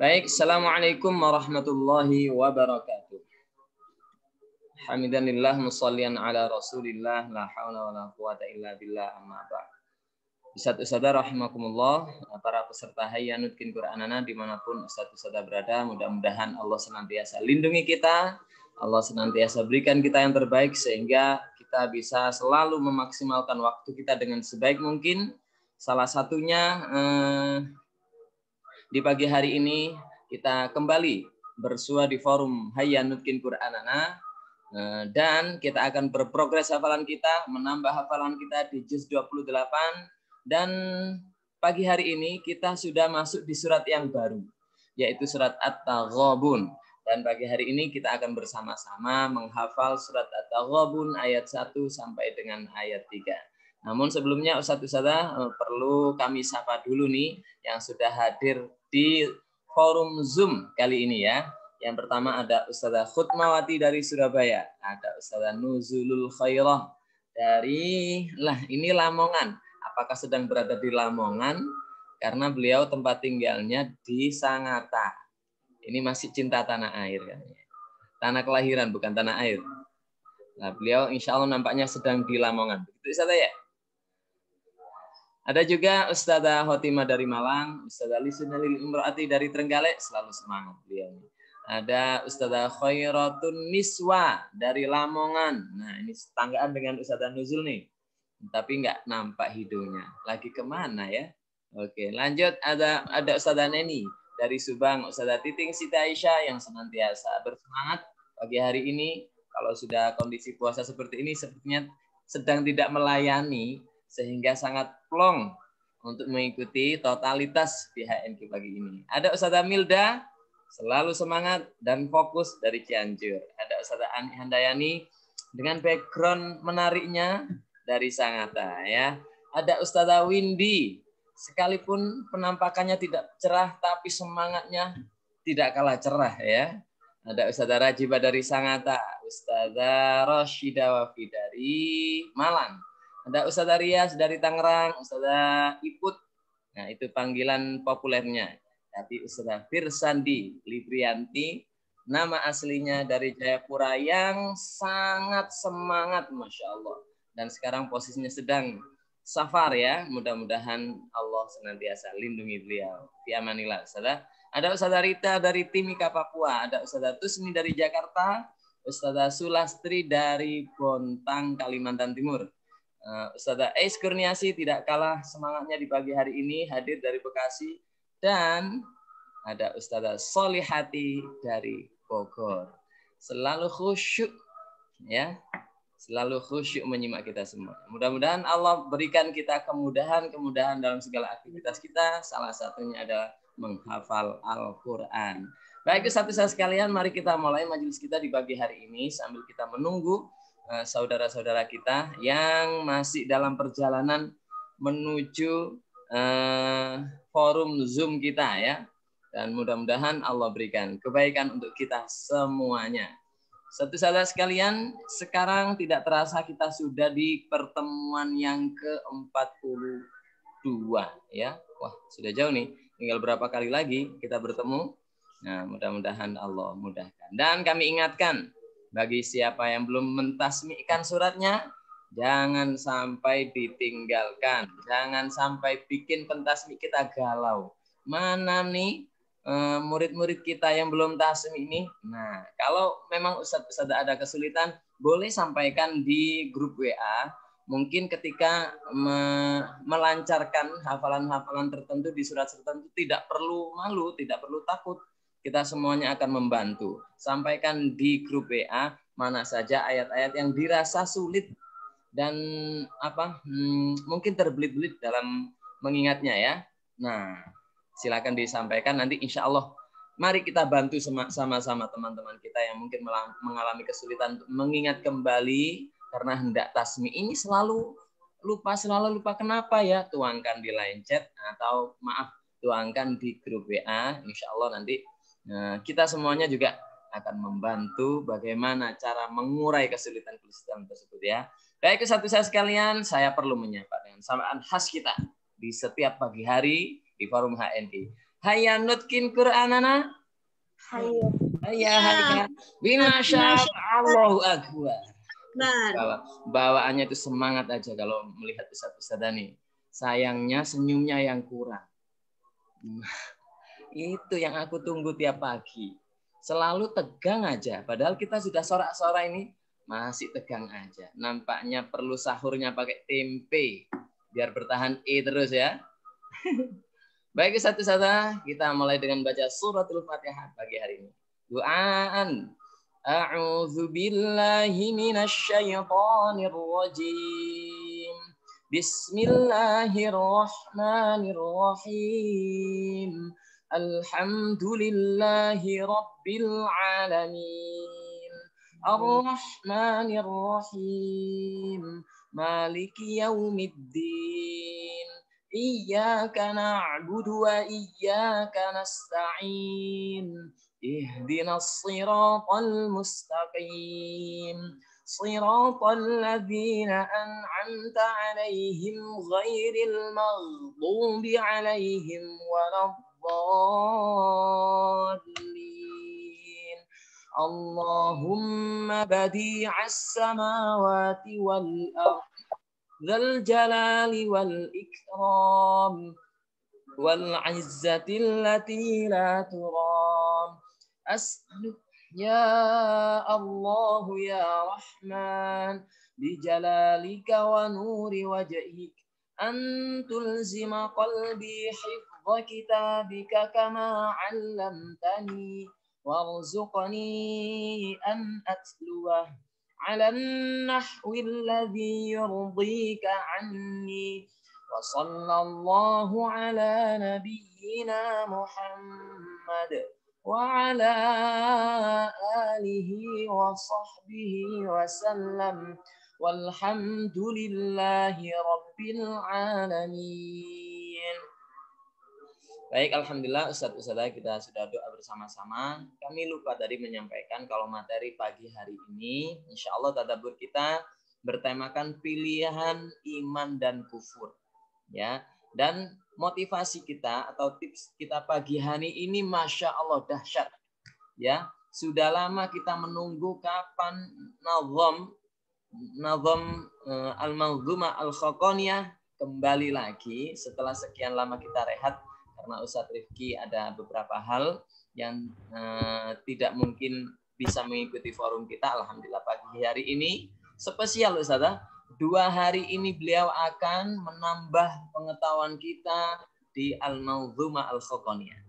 Baik, Assalamualaikum warahmatullahi wabarakatuh. Hamidanillah musallian ala Rasulillah la haula wala quwata illa billah amma ba'd. Ustaz-ustazah rahimakumullah, para peserta Hayyanutkin Qur'anana dimanapun ustaz-ustazah berada, mudah-mudahan Allah senantiasa lindungi kita, Allah senantiasa berikan kita yang terbaik sehingga kita bisa selalu memaksimalkan waktu kita dengan sebaik mungkin. Salah satunya di pagi hari ini kita kembali bersua di forum Hayyanutkin Qur'anana dan kita akan berprogres hafalan kita, menambah hafalan kita di juz 28 dan pagi hari ini kita sudah masuk di surat yang baru yaitu surat At-Taghabun dan pagi hari ini kita akan bersama-sama menghafal surat At-Taghabun ayat 1 sampai dengan ayat 3. Namun sebelumnya Ustaz-Ustazah perlu kami sapa dulu nih yang sudah hadir di forum Zoom kali ini ya. Yang pertama ada Ustazah Khutmawati dari Surabaya, ada Ustazah Nuzulul Khairah dari ini Lamongan. Apakah sedang berada di Lamongan? Karena beliau tempat tinggalnya di Sangatta. Ini masih cinta tanah air kan. Tanah kelahiran bukan tanah air. Nah, beliau insya Allah nampaknya sedang di Lamongan. Begitu Ustazah ya? Ada juga Ustazah Hotimah dari Malang, Ustazah Lisunalil Imro'ati dari Trenggalek, selalu semangat beliau. Ada Ustazah Khairatun Niswa dari Lamongan. Nah, ini setanggaan dengan Ustazah Nuzul nih. Tapi nggak nampak hidungnya. Lagi kemana ya? Oke, lanjut ada Ustazah Neni dari Subang, Ustazah Titing Siti Aisyah yang senantiasa bersemangat pagi hari ini. Kalau sudah kondisi puasa seperti ini, sepertinya sedang tidak melayani, sehingga sangat plong untuk mengikuti totalitas di HNQ pagi ini. Ada Ustazah Milda, selalu semangat dan fokus dari Cianjur. Ada Ustazah Ani Handayani dengan background menariknya dari Sangatta ya. Ada Ustazah Windy, sekalipun penampakannya tidak cerah tapi semangatnya tidak kalah cerah ya. Ada Ustazah Rajibah dari Sangatta, Ustazah Roshidah Wafi dari Malang. Ada Ustazah Rias dari Tangerang, Ustazah Iput, nah itu panggilan populernya. Tapi Ustazah Firsandi Librianti, nama aslinya dari Jayapura yang sangat semangat, Masya Allah. Dan sekarang posisinya sedang safar ya, mudah-mudahan Allah senantiasa lindungi beliau. Fi amanillah, Ustazah. Ada Ustazah Rita dari Timika, Papua, ada Ustazah Tusmi dari Jakarta, Ustazah Sulastri dari Bontang, Kalimantan Timur. Ustazah Ais Kurniasi tidak kalah semangatnya di pagi hari ini hadir dari Bekasi dan ada Ustazah Solihati dari Bogor. Selalu khusyuk ya. Selalu khusyuk menyimak kita semua. Mudah-mudahan Allah berikan kita kemudahan dalam segala aktivitas kita. Salah satunya adalah menghafal Al-Qur'an. Baik, Ustaz-ustaz sekalian, mari kita mulai majelis kita di pagi hari ini sambil kita menunggu saudara-saudara kita yang masih dalam perjalanan menuju forum Zoom kita ya. Dan mudah-mudahan Allah berikan kebaikan untuk kita semuanya. Saudara sekalian, sekarang tidak terasa kita sudah di pertemuan yang ke-42 ya. Wah, sudah jauh nih. Tinggal berapa kali lagi kita bertemu. Nah, mudah-mudahan Allah mudahkan. Dan kami ingatkan bagi siapa yang belum mentasmi'kan suratnya, jangan sampai ditinggalkan. Jangan sampai bikin pentasmi kita galau. Mana nih murid-murid kita yang belum tasmi ini? Nah, kalau memang Ustaz ada kesulitan, boleh sampaikan di grup WA. Mungkin ketika melancarkan hafalan-hafalan tertentu di surat tertentu, tidak perlu malu, tidak perlu takut. Kita semuanya akan membantu. Sampaikan di grup WA mana saja ayat-ayat yang dirasa sulit dan mungkin terbelit-belit dalam mengingatnya ya. Nah, silakan disampaikan nanti insya Allah. Mari kita bantu sama-sama teman-teman kita yang mungkin mengalami kesulitan untuk mengingat kembali karena hendak tasmi ini selalu lupa kenapa ya? Tuangkan di line chat atau tuangkan di grup WA. Insya Allah nanti kita semuanya juga akan membantu bagaimana cara mengurai kesulitan-kesulitan tersebut ya. Baik, satu-satu sekalian, saya perlu menyapa dengan samaan khas kita di setiap pagi hari di forum HNI. Hayya nutkin Qur'anana. Hayya. Binasya Allahu Akbar. Kalau bawaannya itu semangat aja kalau melihat ustaz-ustaz nih. Sayangnya senyumnya yang kurang. Itu yang aku tunggu tiap pagi. Selalu tegang aja. Padahal kita sudah sorak-sorak ini masih tegang aja. Nampaknya perlu sahurnya pakai tempe biar bertahan terus ya. Baik satu-satu kita mulai dengan baca suratul Fatihah pagi hari ini. Doaan. A'udzu billahi minasy syaithanir rajim. Bismillahirrahmanirrahim. Alhamdulillahi rabbil alamin. Ar-Rahmanir-Rahim. Maliki yaumiddin. Iyyaka na'budu wa iyyaka nasta'in. Ihdinas siratal mustaqim. Siratal ladzina an'amta 'alaihim ghairil maghdubi 'alaihim waladdallin. Allahumma badi'as samawati wal ardh dzal jalali wal ikram wal 'izzati allati la turam. As'aluka ya Allah ya Rahman bi jalalika wa nuri wajhik an tulzima qalbi hifdha kitabika kama 'allamtani warzuqni an atluwah 'ala an-nahwi alladhi yurdika 'anni wa sallallahu 'ala nabiyyina Muhammad wa 'ala alihi wa sahbihi wa sallam walhamdulillahi rabbil alamin. Baik, alhamdulillah Ustaz-Ustazah kita sudah doa bersama-sama. Kami lupa tadi menyampaikan kalau materi pagi hari ini insya Allah tadabbur kita bertemakan pilihan iman dan kufur. Ya, dan motivasi kita atau tips kita pagi hari ini Masya Allah dahsyat. Ya, sudah lama kita menunggu kapan nazam al-manzumah al-khaqaniyah kembali lagi setelah sekian lama kita rehat. Karena Ustadz Rifki ada beberapa hal yang tidak mungkin bisa mengikuti forum kita. Alhamdulillah pagi hari ini spesial Ustazah. 2 hari ini beliau akan menambah pengetahuan kita di Al-Manzumah Al-Khaqaniyah.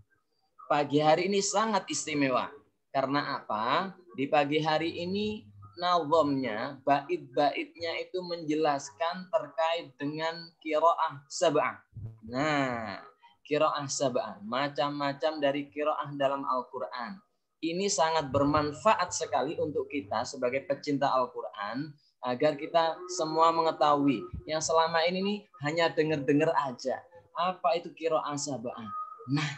Pagi hari ini sangat istimewa. Karena apa? Di pagi hari ini nazamnya, bait-baitnya itu menjelaskan terkait dengan qiraah sab'ah. Nah, qiraah sab'ah, macam-macam dari qiraah dalam Al-Quran. Ini sangat bermanfaat sekali untuk kita sebagai pecinta Al-Quran, agar kita semua mengetahui yang selama ini nih hanya dengar-dengar aja. Apa itu qiraah sab'ah? Nah,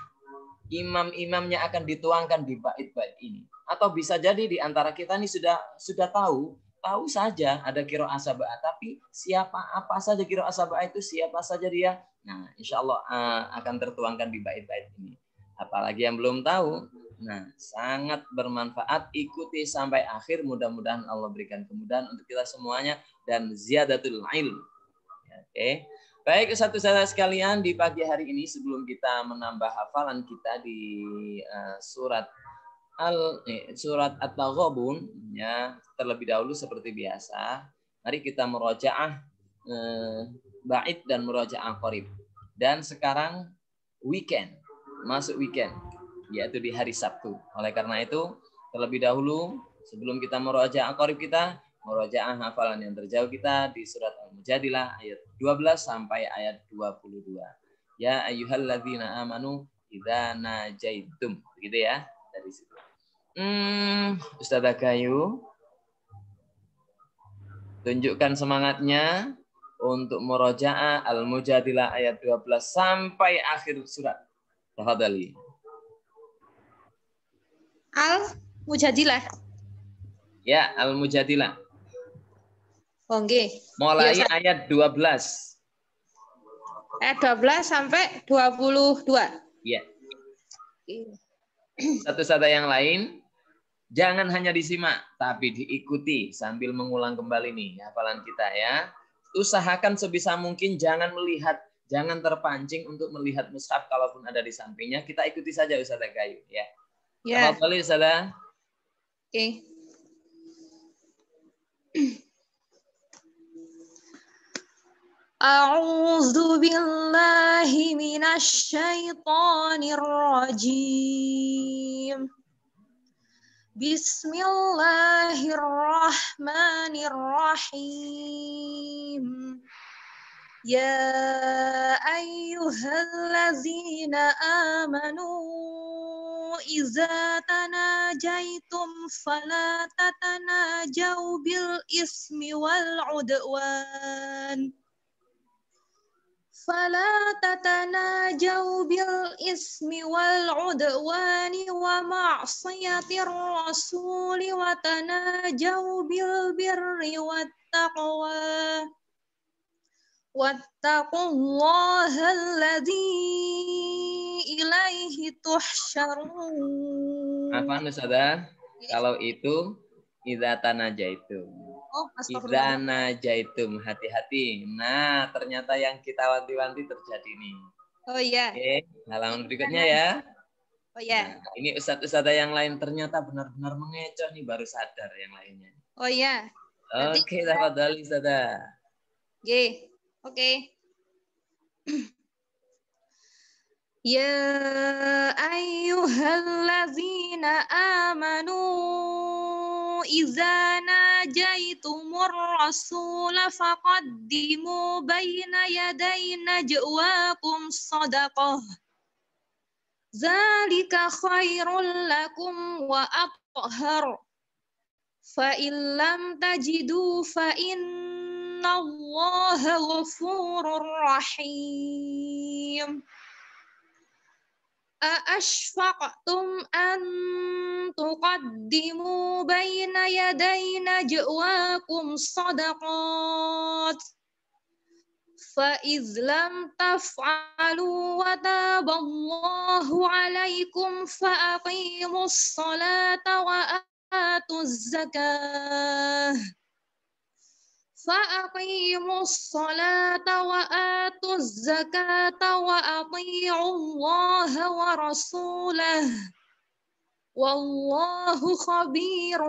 imam-imamnya akan dituangkan di bait-bait ini. Atau bisa jadi di antara kita nih sudah tahu saja ada qiraah sab'ah, tapi apa saja qiraah sab'ah itu, siapa saja dia. Nah, insya Allah akan tertuangkan di bait-bait ini. Apalagi yang belum tahu, nah sangat bermanfaat. Ikuti sampai akhir. Mudah-mudahan Allah berikan kemudahan untuk kita semuanya dan ziyadatul ilm. Oke, baik satu-satu sekalian di pagi hari ini sebelum kita menambah hafalan kita di surat At-Taghabun, ya terlebih dahulu seperti biasa, mari kita murojaah ba'id dan murojaah qarib. Dan sekarang weekend, masuk weekend, yaitu di hari Sabtu. Oleh karena itu, terlebih dahulu sebelum kita murojaah qarib kita, murojaah hafalan yang terjauh kita di surat Al-Mujadilah ayat 12 sampai ayat 22. Ya ayyuhalladzina amanu idza najaitum. Begitu ya dari situ. Ustazah Gayu, tunjukkan semangatnya untuk murojaah Al-Mujadilah ayat 12 sampai akhir surat. Tafadhali. Al-Mujadilah. Ya, Al-Mujadilah. Oke. Mulai ayat 12. Ayat 12 sampai 22. Ya. Satu-satu yang lain, jangan hanya disimak, tapi diikuti sambil mengulang kembali nih hafalan kita ya. Usahakan sebisa mungkin jangan melihat, jangan terpancing untuk melihat mushaf kalaupun ada di sampingnya. Kita ikuti saja Ustazah Gayu ya. Ya. Tafadhali Ustazah. Oke. A'udzu billahi minasy syaithanir rajim. Bismillahirrahmanirrahim. Ya ayyuhallazina amanu iza tanajaitum fala tatanajau bil ismi wal udwan. فلا تتناجوا بالإثم والعدوان ومعصية الرسول وتناجوا بالبر والتقوى واتقوا الله الذي إليه تحشرون. Apa Ustazah? Kalau itu idza tanajaitum. Oh, Idza najaitum, hati-hati. Nah, ternyata yang kita wanti-wanti terjadi nih. Oh iya. Oke, halaman berikutnya ya. Oh iya. Nah, ini ustadz-ustadz yang lain ternyata benar-benar mengecoh nih, baru sadar yang lainnya. Oh iya. Oke, tafadhali Ustazah. Oke. Oke. Ya ayyuhallazina amanu iza najaitumur rasula faqaddimu baina yaday najwakum sadaqah. Zalika khairul lakum wa athhar. Fa in lam tajidu fa innallaha ghafurur rahim. أأشفقتم أن تقدموا بين يدي نجواكم صدقات فإذ لم تفعلوا وتاب الله عليكم فأقيموا الصلاة وآتوا الزكاة فأقيموا الصلاة وآتوا الزكاة وأطيعوا الله ورسوله والله خبير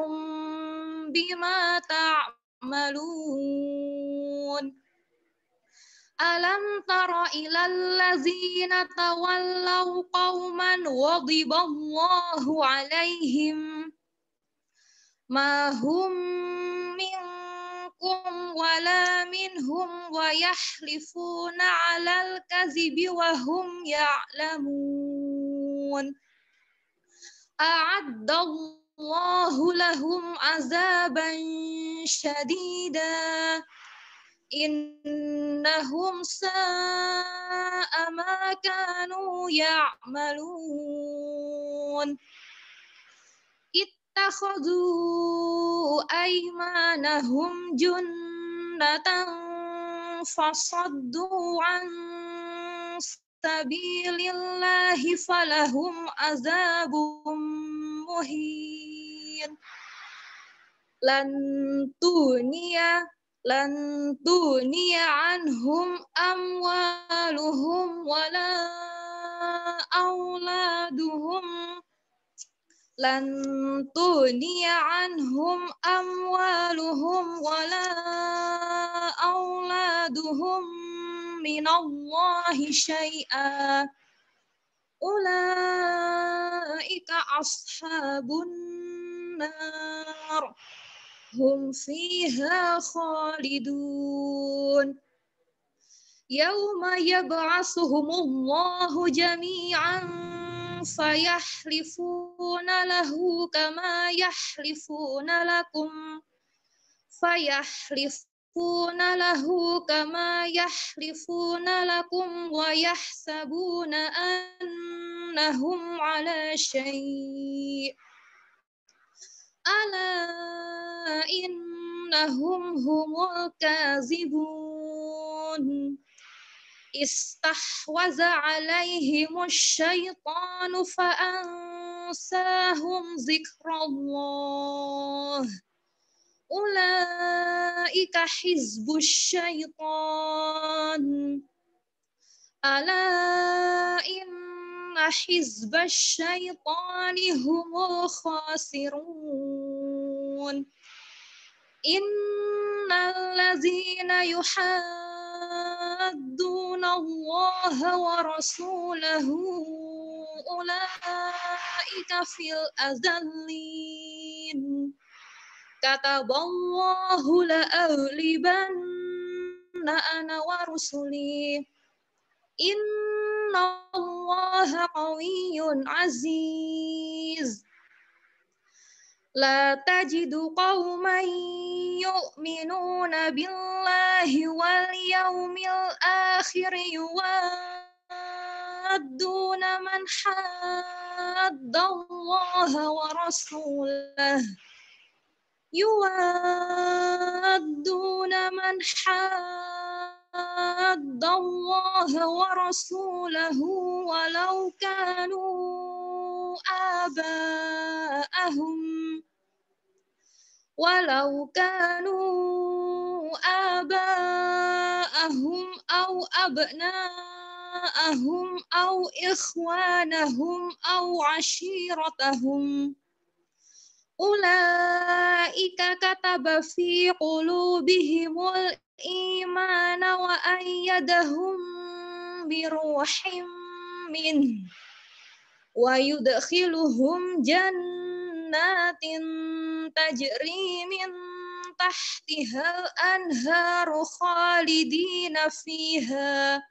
بما تعملون. ألم تر إلى الذين تولوا قوما غضب الله عليهم ما هم ولا منهم ويحلفون على الكذب وهم يعلمون أعد الله لهم عذابا شديدا إنهم ساء ما كانوا يعملون اتخذوا أيمانهم جنة فصدوا عن سبيل الله فلهم عذاب مهين لن تغني عنهم أموالهم ولا أولادهم لن تغني عنهم أموالهم ولا أولادهم من الله شيئا أولئك أصحاب النار هم فيها خالدون يوم يبعثهم الله جميعا فيحلفون له كما يحلفون لكم ويحسبون أنهم على شيء ألا إنهم هم الكاذبون istahwaza alaihimus syaitanu fa'ansahum zikrallah. Ulaika hizbus syaitan. Ala inna hizbas syaitani humul khasirun. Innal ladzina yuhadduna Allah wa rasulahu ulaika fil azallin. Kataballahu la'aghlibanna ana wa rusuli. Inna Allaha qawiyyun aziz. La tajidu qauman yu'minuna billahi wal yawmil akhir yuwadduna man haddallaha wa rasulah. Yuwadduna man haddallaha wa rasulahu walau kanu aba'ahum aw abna'ahum aw ikhwanahum aw ashiratahum. Ulaika kataba fi qulubihimul imana wa ayyadahum biruhim min wa yudkhiluhum jannatin tajri min tahtihal anharu khalidina fiha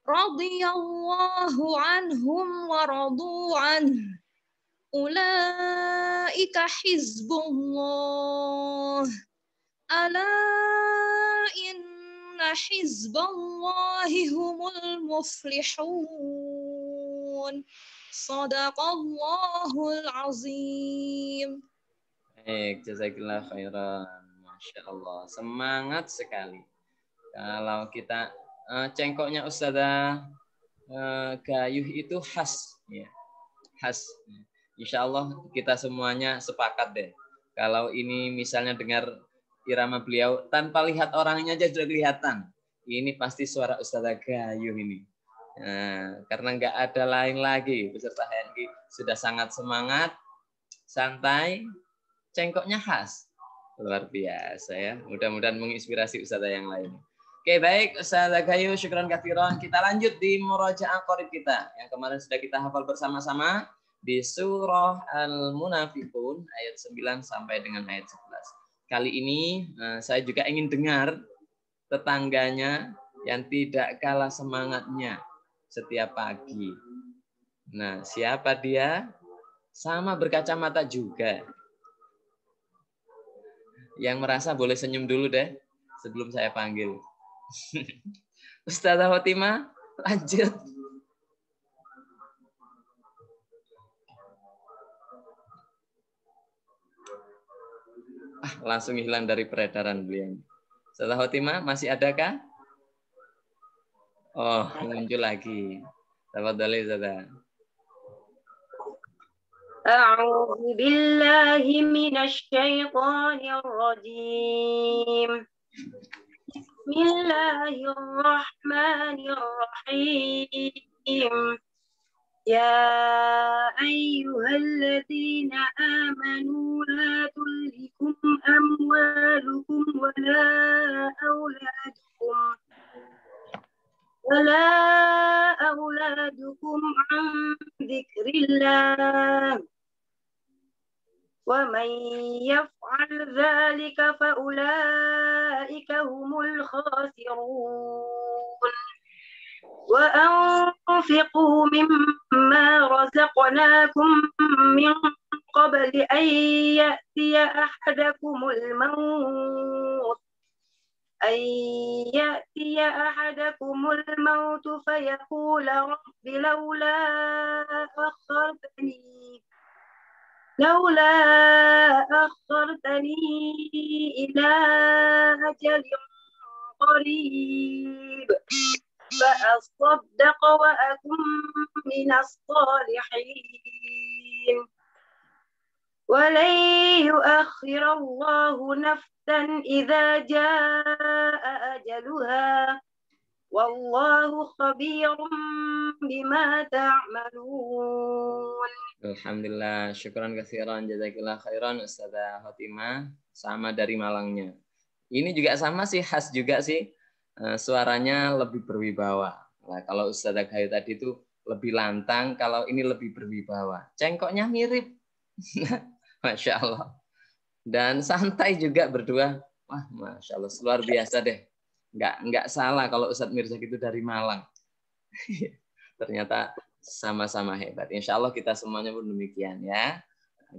radiyallahu anhum wa radu anhu. Ulaika hizbullah. Ala inna hizballahi humul muflihun. Shadaqallahul azim. Baik, jazakillah khairan. Masya Allah, semangat sekali. Kalau kita cengkoknya Ustazah Gayuh itu khas, ya. Khas. Insya Allah kita semuanya sepakat deh. Kalau ini misalnya dengar irama beliau, tanpa lihat orangnya aja sudah kelihatan. Ini pasti suara Ustazah Gayuh ini. Nah, karena nggak ada lain lagi. Peserta HNI sudah sangat semangat, santai, cengkoknya khas. Luar biasa ya. Mudah-mudahan menginspirasi Ustazah yang lain. Oke, baik Ustazah Gayuh, syukran katsiran. Kita lanjut di murojaah qorib kita yang kemarin sudah kita hafal bersama-sama di surah Al-Munafiqun ayat 9 sampai dengan ayat 11. Kali ini saya juga ingin dengar tetangganya yang tidak kalah semangatnya setiap pagi. Nah, siapa dia? Sama berkacamata juga. Yang merasa boleh senyum dulu deh sebelum saya panggil. Ustazah Fatimah, lanjut. Langsung hilang dari peredaran beliau. Ustazah Fatimah, masih adakah? Oh, muncul lagi. Tafadhali Ustazah. A'udzu billahi minasy syaithanir rajim. Bismillahirrahmanirrahim. Ya ayyuhalladzina amanu la tulhikum amwalukum wala auladukum an dzikrillah. Wa man yaf'al dzalika fa ulaika humul khasirun. Wa anfiqu mimma razaqnakum min qabli an ya'tiya ahadakumul maut fayaqula rabbi لولا أخرتني إلى أجل قريب فأصدق وأكن من الصالحين ولن يؤخر الله نفسا إذا جاء أجلها والله خبير بما تعملون. Alhamdulillah, syukran katsiran, jazakillah khairan Ustazah Khotimah, sama dari Malangnya. Ini juga sama sih, khas juga sih, suaranya lebih berwibawa. Nah, kalau Ustazah Gayo tadi itu lebih lantang, kalau ini lebih berwibawa. Cengkoknya mirip, Masya Allah. Dan santai juga berdua, wah Masya Allah, luar biasa deh. Nggak salah kalau Ustadz Mirzak itu dari Malang. Ternyata sama-sama hebat. Insya Allah kita semuanya pun demikian ya.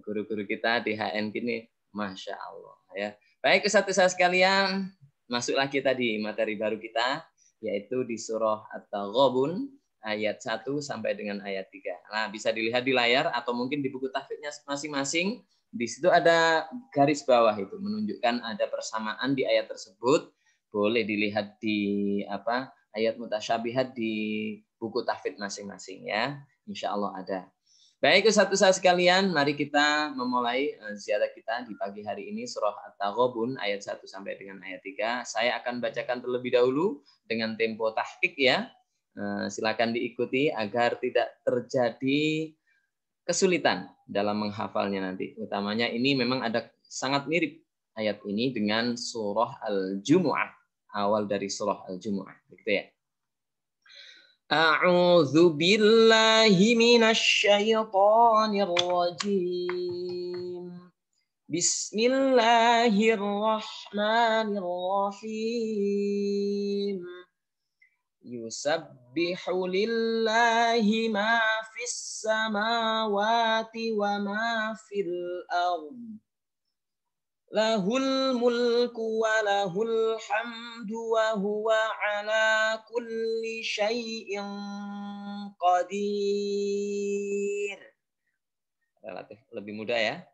Guru-guru kita di HN kini, Masya Allah ya. Baik Ustadz sekalian, masuk lagi tadi materi baru kita, yaitu di surah At-Taghabun ayat 1 sampai dengan ayat 3. Nah, bisa dilihat di layar atau mungkin di buku tahfidznya masing-masing. Di situ ada garis bawah itu menunjukkan ada persamaan di ayat tersebut. Boleh dilihat di ayat mutasyabihat di buku tahfidz masing-masing ya. Insya Allah ada. Baik Ustaz-Ustaz sekalian, mari kita memulai ziarah kita di pagi hari ini surah At-Taghabun ayat 1 sampai dengan ayat 3. Saya akan bacakan terlebih dahulu dengan tempo tahqiq ya. Silakan diikuti agar tidak terjadi kesulitan dalam menghafalnya nanti. Utamanya ini memang ada sangat mirip ayat ini dengan surah Al-Jumu'ah, awal dari surah Al-Jumu'ah, begitu ya. A'udzu billahi minasy syaithanir rajim. Bismillahirrahmanirrahim. Yusabbihu lillahi ma fis samawati wa ma fil ardh. Lahul mulku wa lahul hamdu wa huwa ala kulli syai'in qadir. Relatif lebih mudah ya.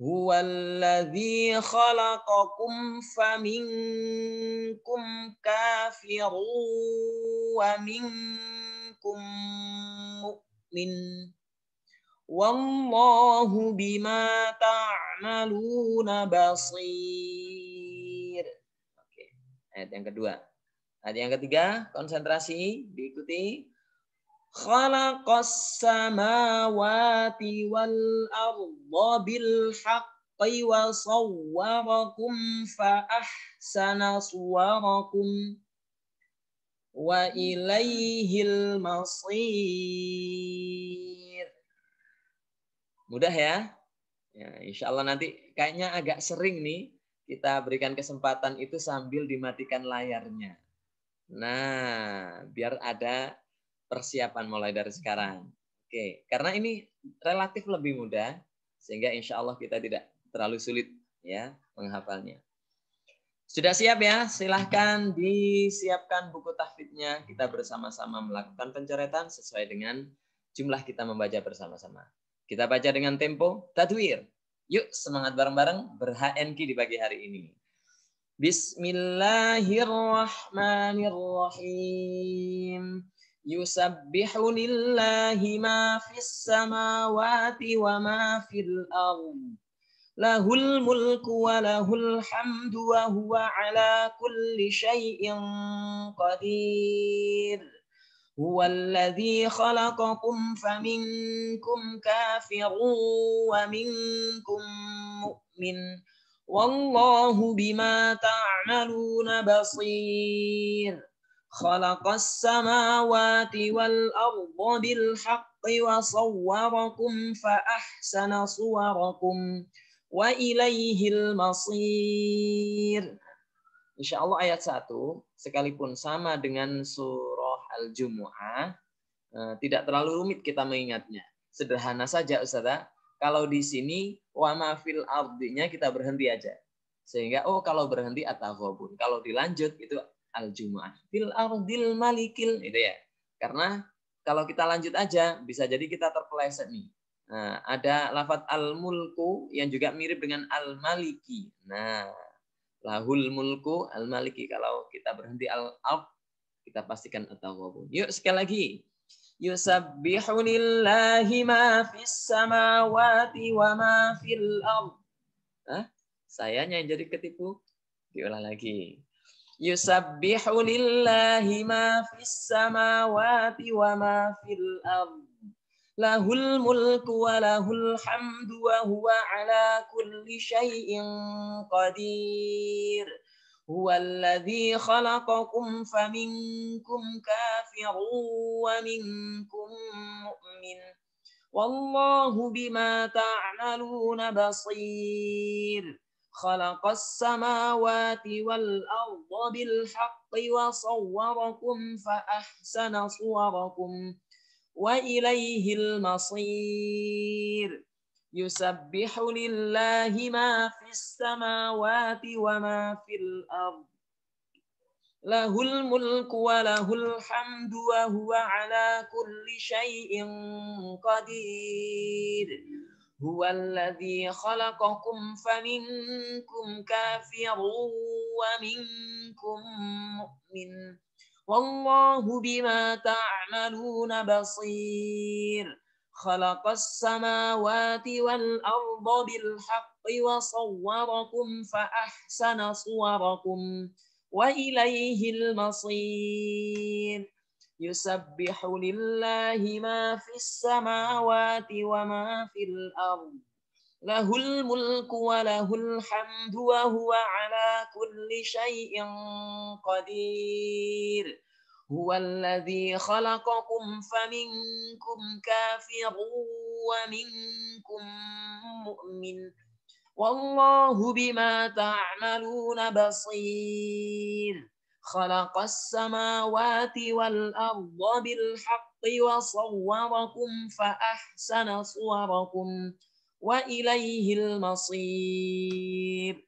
Huwallazi khalaqakum faminkum kafirun wa minkum mu'min. Wallahu bima ta'maluna basir. Oke, ayat yang kedua. Ayat yang ketiga, konsentrasi, diikuti. Khalaqas samawati wal arda bil haqqi wa sawwarakum fa ahsana suwarakum wa ilaihil masir. Mudah ya? Insya Allah nanti kayaknya agak sering nih kita berikan kesempatan itu sambil dimatikan layarnya. Nah, biar ada persiapan mulai dari sekarang. Oke, karena ini relatif lebih mudah, sehingga insya Allah kita tidak terlalu sulit ya menghafalnya. Sudah siap ya? Silahkan disiapkan buku tahfidznya. Kita bersama-sama melakukan pencoretan sesuai dengan jumlah kita membaca bersama-sama. Kita baca dengan tempo tadwir. Yuk semangat bareng-bareng ber-HNQ di pagi hari ini. Bismillahirrahmanirrahim. Yusabbihu lillahi ma fis samawati wa ma fil ardh. Lahul mulku wa lahul hamdu wa huwa ala kulli syai'in qadir. هو الذي خلقكم فمنكم كافر ومنكم مؤمن والله بما تعملون بصير خلق السماوات والأرض بالحق وصوركم فأحسن صوركم وإليه المصير. Insya Allah ayat 1 sekalipun sama dengan surah Al-Jumu'ah, tidak terlalu rumit kita mengingatnya. Sederhana saja Ustazah. Kalau di sini wa ma fil ardinya kita berhenti aja. Sehingga kalau berhenti At-Taghabun. Kalau dilanjut itu Al-Jumu'ah. Fil ardil malikil itu ya. Karena kalau kita lanjut aja bisa jadi kita terpeleset nih. Nah, ada lafadz al-mulku yang juga mirip dengan al-maliki. Nah, lahul mulku al-maliki. Kalau kita berhenti al-ard Kita pastikan at-taghabun. Yuk sekali lagi. Yusabbihu lillahi ma fis samawati wa ma fil ardh. Sayanya yang jadi ketipu. Diulang lagi. Yusabbihu lillahi ma fis samawati wa ma fil ardh. Lahul mulku wa lahul hamdu wa huwa ala kulli syai'in qadir. Huwallazi khalaqakum faminkum kafirun wa minkum mu'min. Wallahu bima ta'maluna basir. Khalaqas samawati wal arda bil haqqi wa sawwarakum fa ahsana suwarakum wa ilaihil masir. Yusabbihu lillahi ma fis samawati wa ma fil ardh. Lahul mulku wa lahul hamdu wa huwa ala kulli syai'in qadir. Huwallazi khalaqakum faminkum kafirun wa minkum mu'min. Wallahu bima ta'maluna basir. Khalaqas samawati wal arda bil haqqi wa sawwarakum fa ahsana suwarakum wa ilaihil masir. Yusabbihu lillahi ma fis samawati wa ma fil ardh. Lahul mulku wa lahul hamdu wa huwa ala kulli syai'in qadir. Huwallazi khalaqakum faminkum kafirun wa minkum mu'min. Wallahu bima ta'maluna basir. Khalaqas samawati wal arda bil haqqi wa sawwarakum fa ahsana suwarakum wa ilaihil masir.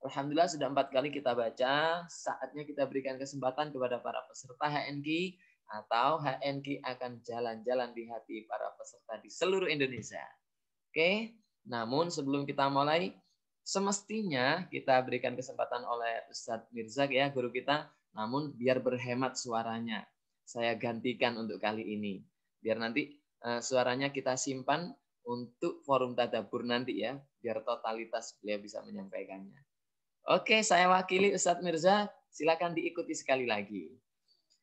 Alhamdulillah sudah 4 kali kita baca. Saatnya kita berikan kesempatan kepada para peserta HNQ atau HNQ akan jalan-jalan di hati para peserta di seluruh Indonesia. Oke, namun sebelum kita mulai, semestinya kita berikan kesempatan oleh Ustadz Mirzak ya, guru kita. Namun biar berhemat suaranya, saya gantikan untuk kali ini. Biar nanti suaranya kita simpan untuk forum tadabbur nanti ya, biar totalitas beliau bisa menyampaikannya. Oke, saya wakili Ustadz Mirza, silakan diikuti sekali lagi.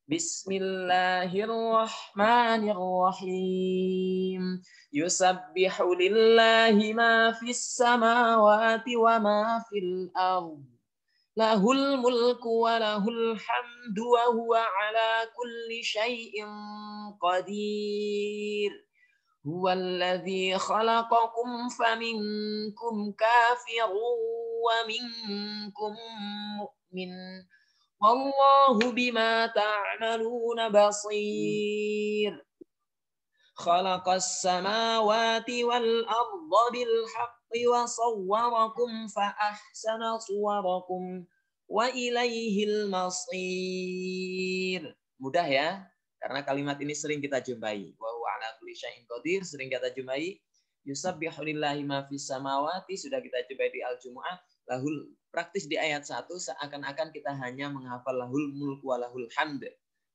Bismillahirrahmanirrahim. Yusabbihu lillahi ma fis samawati wa ma fil ardh. Lahul mulku wa lahul hamdu wa huwa ala kulli syai'in qadir. Huwallazi khalaqakum faminkum kafirun wa minkum mu'min. Wallahu bima ta'maluna basir. Khalaqas samawati wal arda bil haqqi wa sawwarakum fa ahsana suwarakum wa ilaihil masir. Mudah ya, karena kalimat ini sering kita jumpai. Wa huwa ala kulli syai'in qadir, sering kita jumpai. Yusabbihu lillahi ma fis samawati, sudah kita jumpai di Al-Jumu'ah. Lahul, praktis di ayat 1 seakan-akan kita hanya menghafal lahul mulku wa lahul hamd.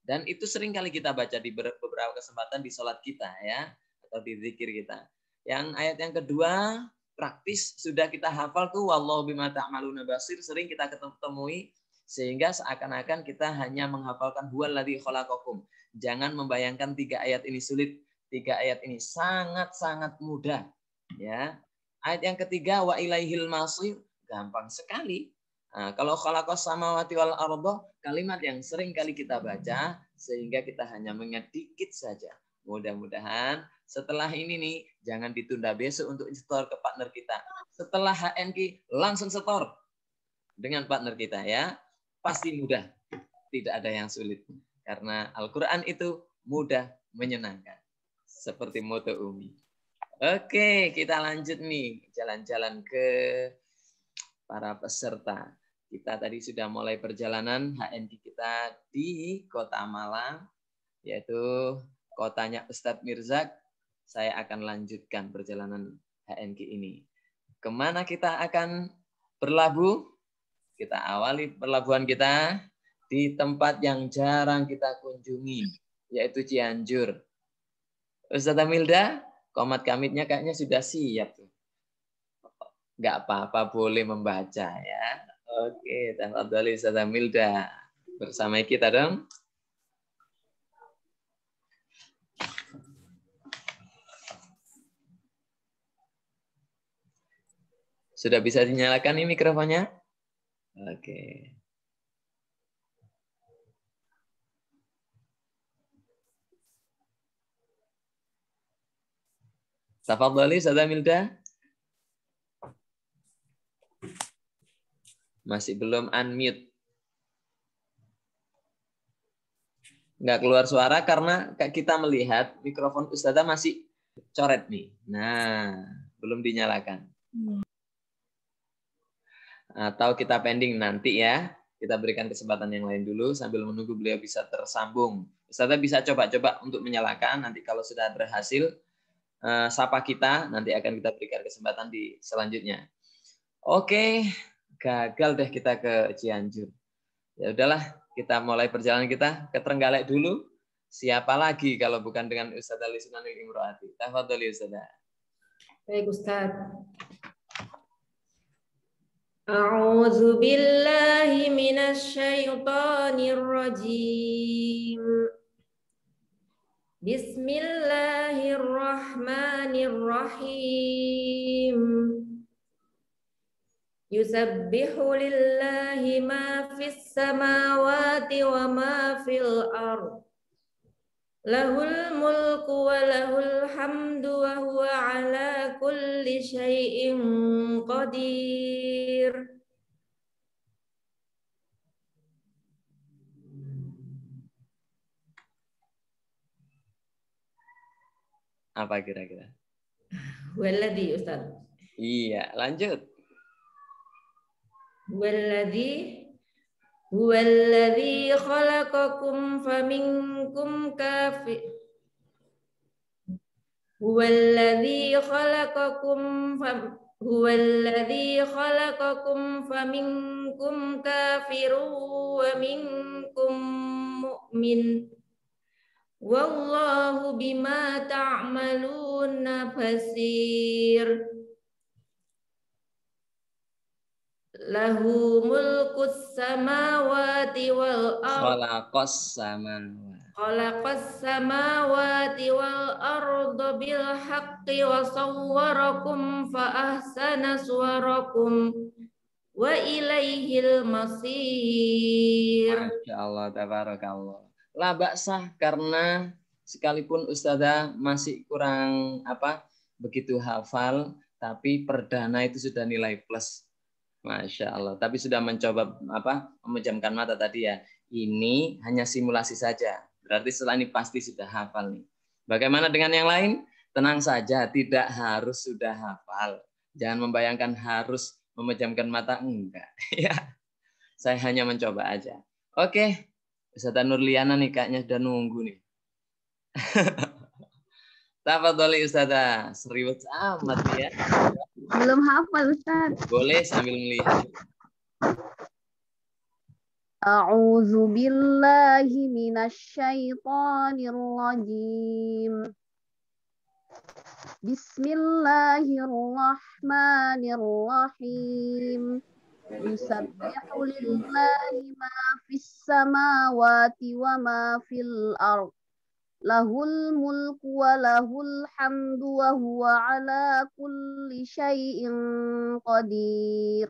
Dan itu sering kali kita baca di beberapa kesempatan di sholat kita ya, atau di zikir kita. Yang ayat yang kedua, praktis sudah kita hafal tuh wallahu bima ta'maluna basir, sering kita ketemui sehingga seakan-akan kita hanya menghafalkan huwallazi khalaqakum. Jangan membayangkan 3 ayat ini sulit. 3 ayat ini sangat-sangat mudah ya. Ayat yang ketiga wa ilaihil masir, gampang sekali. Nah, kalau khalaqas samawati wal arda, kalimat yang sering kali kita baca sehingga kita hanya mengingat dikit saja. Mudah-mudahan setelah ini nih jangan ditunda besok untuk setor ke partner kita. Setelah HNQ langsung setor dengan partner kita ya. Pasti mudah. Tidak ada yang sulit. Karena Al-Qur'an itu mudah menyenangkan. Seperti moto Umi. Oke, kita lanjut nih jalan-jalan ke para peserta. Kita tadi sudah mulai perjalanan HNQ kita di Kota Malang, yaitu kotanya Ustadz Mirzak. Saya akan lanjutkan perjalanan HNQ ini. Kemana kita akan berlabuh? Kita awali perlabuhan kita di tempat yang jarang kita kunjungi, yaitu Cianjur. Ustazah Milda, komat kamitnya kayaknya sudah siap tuh. Nggak apa-apa, boleh membaca ya. Oke, tafadhali Ustazah Milda. Bersama kita dong. Sudah bisa dinyalakan nih mikrofonnya? Oke. Tafadhali Ustazah Milda. Masih belum unmute. Nggak keluar suara karena kita melihat mikrofon Ustazah masih coret nih. Nah, belum dinyalakan. Atau kita pending nanti ya. Kita berikan kesempatan yang lain dulu sambil menunggu beliau bisa tersambung. Ustazah bisa coba-coba untuk menyalakan. Nanti kalau sudah berhasil, sapa kita. Nanti akan kita berikan kesempatan di selanjutnya. Oke, gagal deh kita ke Cianjur. Ya udahlah, kita mulai perjalanan kita ke Trenggalek dulu. Siapa lagi kalau bukan dengan Ustazah Lisunanil Imro'ati? Tafadhali Ustazah. Baik Ustaz. A'udzu billahi minasy syaithanir rajim. Bismillahirrahmanirrahim. Yusabbihu lillahi ma fis samawati wa ma fil ardh. Lahul mulku wa lahul hamdu wa huwa ala kulli syai'in qadir. Apa kira-kira? Walladzi Ustaz. Iya, lanjut. Huwallazi khalaqakum faminkum kafir. Huwallazi khalaqakum faminkum kafirun wa minkum mu'min. Wallahu bima ta'maluna basir. Lahu mulkus samawati wal ardh. Khalaqas samawati wal arda bil haqqi wa sawwarakum fa ahsana suwarakum wa ilaihil masir. Masya Allah, tabarakallah. La ba'sah, karena sekalipun Ustazah masih kurang begitu hafal, tapi perdana itu sudah nilai plus. Masya Allah. Tapi sudah mencoba memejamkan mata tadi ya. Ini hanya simulasi saja. Berarti setelah ini pasti sudah hafal nih. Bagaimana dengan yang lain? Tenang saja, tidak harus sudah hafal. Jangan membayangkan harus memejamkan mata, enggak. Ya, saya hanya mencoba aja. Oke, Ustazah Nurliana nih kayaknya sudah nunggu nih. Tafadhali Ustazah, serius amat ya. Belum hafal Ustaz. Boleh sambil melihat. A'udzu billahi minasy syaithanir rajim. Bismillahirrahmanirrahim. Yusabbihu lillahi ma fis samawati wa ma fil ardh. Lahul mulku wa lahul hamdu wa huwa ala kulli syai'in qadir.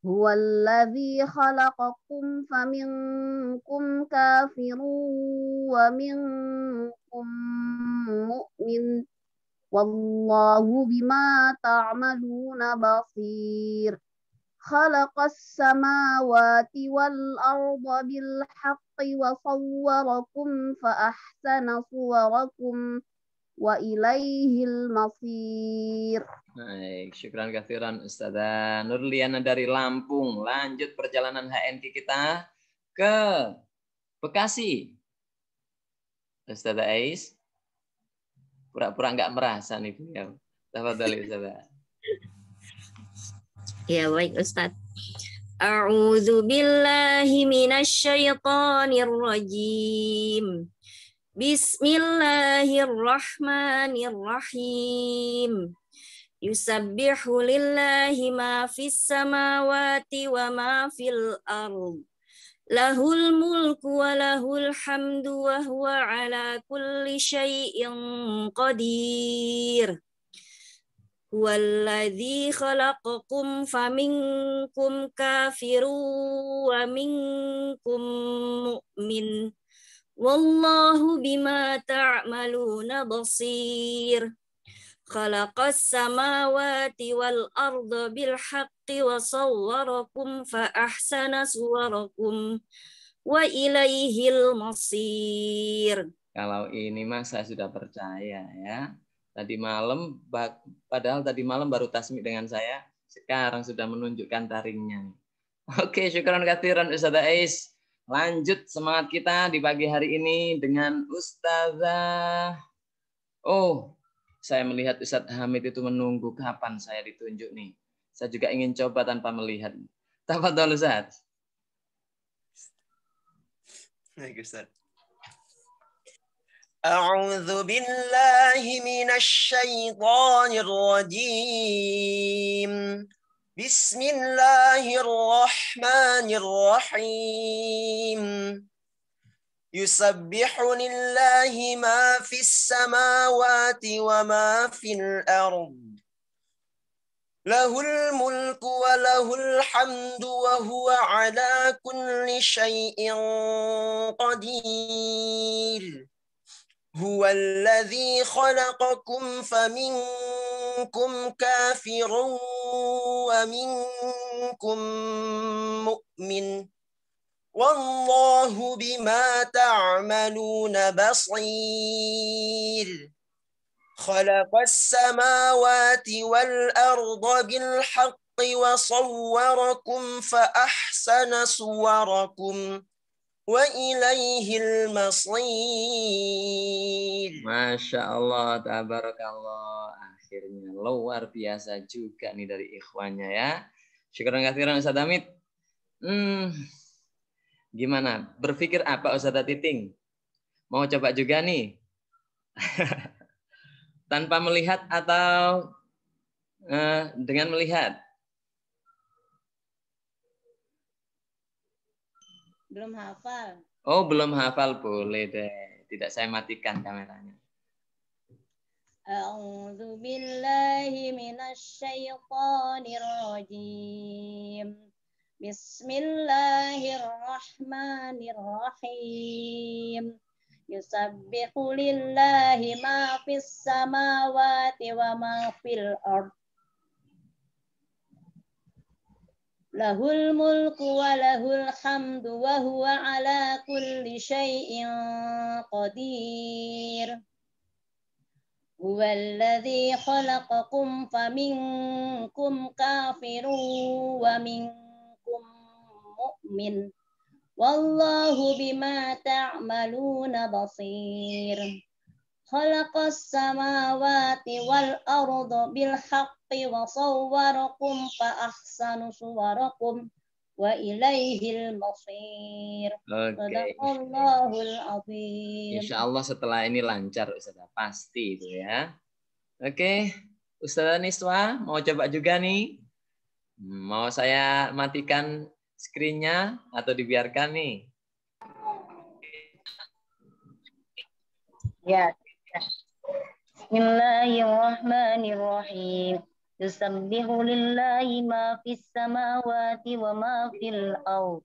Huwallazi khalaqakum faminkum kafirun wa minkum mu'min. Wallahu bima ta'maluna basir. Khalaqas samawati wal arda bil haqqi wa sawwarakum fa ahsana suwarakum wa ilaihil masir. Baik, syukran katsiran Ustazah Nurliana dari Lampung. Lanjut perjalanan HNK kita ke Bekasi. Ustazah Ais, pura-pura nggak merasa nih beliau. Tafadhali Ustazah. Ya baik Ustaz. A'udzu billahi minasyaitonir rajim. Bismillahirrahmanirrahim. Yusabbihu lillahi ma fis samawati wa ma fil ardh. Lahul mulku wa lahul hamdu wa huwa ala kulli syai'in qadir. Huwallazi khalaqakum faminkum kafirun wa minkum mu'min. Wallahu bima ta'maluna basir. Khalaqas samawati wal arda bil haqqi wa sawwarakum fa ahsana suwarakum wa ilaihil masir. Kalau ini mah saya sudah percaya ya. Padahal tadi malam baru tasmi dengan saya, sekarang sudah menunjukkan taringnya. Oke, syukran katsiran Ustazah Ais. Lanjut semangat kita di pagi hari ini dengan Ustazah. Oh, saya melihat Ustadz Hamid itu menunggu kapan saya ditunjuk nih. Saya juga ingin coba tanpa melihat. Tafadhol Ustaz. Baik Ustaz. A'udzu billahi minasy syaithanir rajim. Bismillahirrahmanirrahim. Yusabbihu lillahi ma fis samawati wa ma fil ard. Lahul mulku wa lahul hamdu wa huwa ala kulli syai'in qadir. Huwallazi khalaqakum faminkum kafirun wa minkum mu'min. Wallahu bima ta'maluna basir. Khalaqas samawati wal arda bil haqqi wa sawwarakum fa ahsana suwarakum wa ilaihil masir. Masya Allah, tabarakallah. Akhirnya luar biasa juga nih dari ikhwannya ya. Syukran katsiran Ustaz Hamid. Gimana? Berpikir apa Ustazah Titing? Mau coba juga nih? Tanpa melihat atau dengan melihat? Belum hafal. Oh, belum hafal. Boleh deh. Tidak, saya matikan kameranya. A'udzu billahi minasy syaithanir rajim. Bismillahirrahmanirrahim. Yusabbihu lillahi ma fis samawati wa ma fil ard. Lahul mulku wa lahul hamdu wa huwa ala kulli syai'in qadir. Huwallazi khalaqakum faminkum kafirun wa minkum mu'min. Wallahu bima ta'maluna basir. Khalaqas samawati wal arda bil haqqi wa sawwarakum fa ahsanu suwarakum wa ilaihil masir. Sadaqallahul azim. Insyaallah setelah ini lancar Ustazah, pasti itu ya. Oke, Ustazah Niswa mau coba juga nih? Mau saya matikan screen-nya atau dibiarkan nih? Ya. Bismillahirrahmanirrahim. Yusabbihu lillahi ma fis samawati wa ma fil ardh.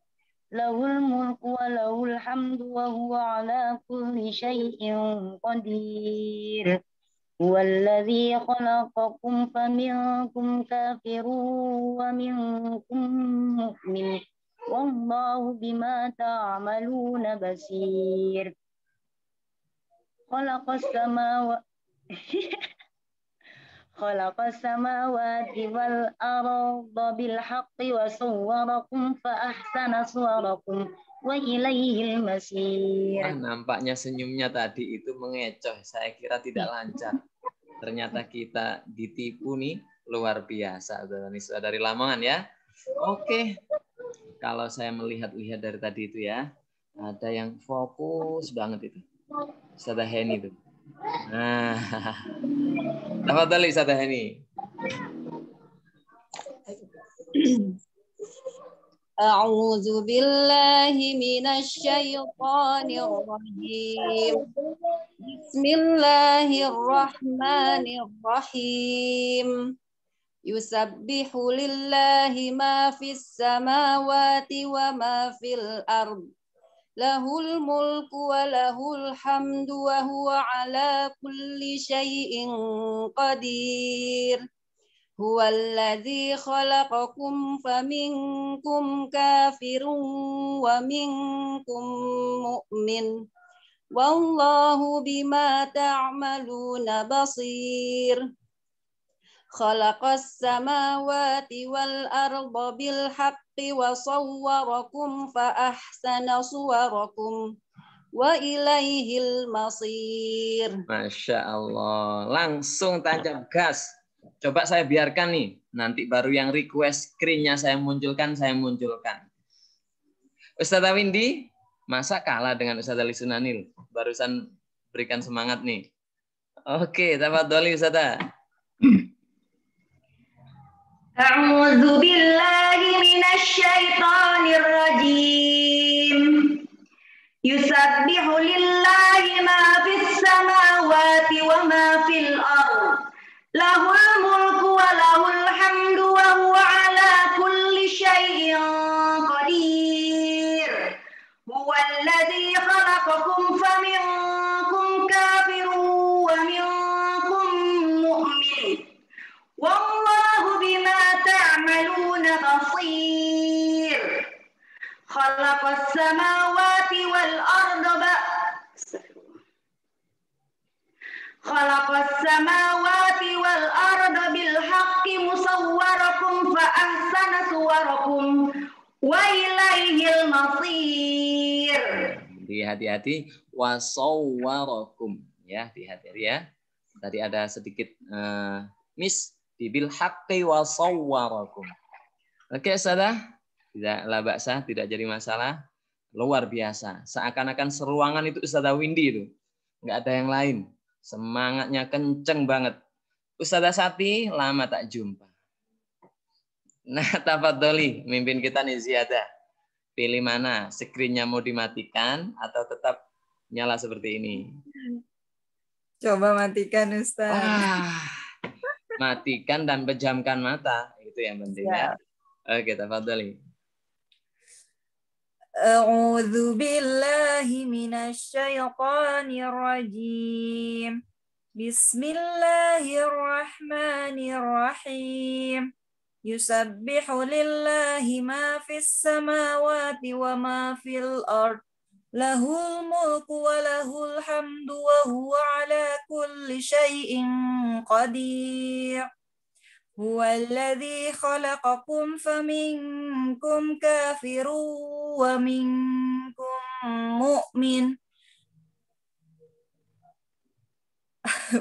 Lahul mulku wa lahul hamdu wa huwa ala kulli syai'in qadir. Huwallazi khalaqakum faminkum kafirun wa minkum mu'min. Wallahu bima ta'maluna basir. Khalaqas samawati wal arda bil haqqi wa sawwarakum fa ahsana suwarakum wa ilaihil masir. Nampaknya senyumnya tadi itu mengecoh. Saya kira tidak lancar. Ternyata kita ditipu nih, luar biasa. Dari Lamongan ya. Oke. Kalau saya melihat-lihat dari tadi itu ya, ada yang fokus banget itu. Ustazah Heni itu. Nah, tafadhali Ustazah Heni. A'udzu billahi minasy syaithanir rajim. Bismillahirrahmanirrahim. Yusabbihu lillahi ma fis samawati wa ma fil ard. Lahul mulku wa lahul hamdu wa huwa ala kulli syai'in qadir. Huwallazi khalaqakum faminkum kafirun wa minkum mu'min. Wallahu bima ta'maluna basir. Khalaqas samawati wal arda bil haqqi wa sawwarakum fa ahsana suwarakum wa ilaihil masir. Masya Allah, langsung tancap gas. Coba saya biarkan nih, nanti baru yang request screen-nya saya munculkan. Ustazah Windy, masa kalah dengan Ustazah Lisunanil? Barusan berikan semangat nih. Oke, tafadholi Ustazah. A'udzu billahi minasy syaithanir rajim. Yusabbihu lillahi ma fis samawati wa ma fil ard. Lahul mulku wa lahul hamdu wa huwa ala kulli syai'in qadir. Huwallazi khalaqakum faminkum kafirun wa minkum mu'min. Wallahu bima ta'maluna basir. Khalaqas samawati wal arda Khalaqas samawati wal arda bil haqqi musawwarakum fa ahsana suwarakum wa ilaihil masir. Hati-hati wasawwarakum ya, hati-hati ya. Tadi ada sedikit miss di bil haqqi wasawwarakum. Oke, Ustazah. Tidak labaksa, tidak jadi masalah. Luar biasa. Seakan-akan seruangan itu Ustazah Windy itu. Enggak ada yang lain. Semangatnya kenceng banget. Ustazah Sati, lama tak jumpa. Nah, tafadholi, mimpin kita nih Ziyadah. Pilih mana? Screen-nya mau dimatikan atau tetap nyala seperti ini? Coba matikan, Ustaz. Matikan dan pejamkan mata. Itu yang penting ya. Oke, tafadholi. A'udzu billahi minasy syaithanir rajim. Bismillahirrahmanirrahim. Yusabbihu lillahi ma fis samawati wa ma fil ard. Lahul mulku wa lahul hamdu wa huwa ala kulli syai'in qadir. Huwallazi khalaqakum faminkum kafirun wa minkum mu'min.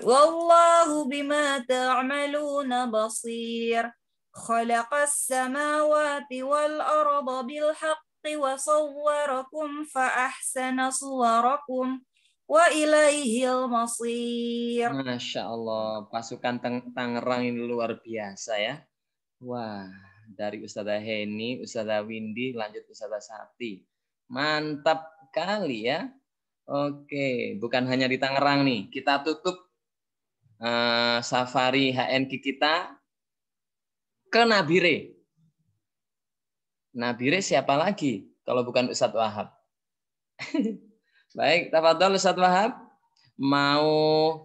Wallahu bima ta'maluna basir. Khalaqas samawati wal arda bil haqqi wa sawwarakum fa ahsana suwarakum wa ilaihil masir. Masya Allah, pasukan Tangerang ini luar biasa ya. Wah, dari Ustazah Heni, Ustazah Windy, lanjut Ustazah Sati. Mantap kali ya. Oke, bukan hanya di Tangerang nih. Kita tutup safari HNK kita ke Nabire. Nabire siapa lagi kalau bukan Ustadz Wahab? Baik, tafadhol Ustadz Wahab. Mau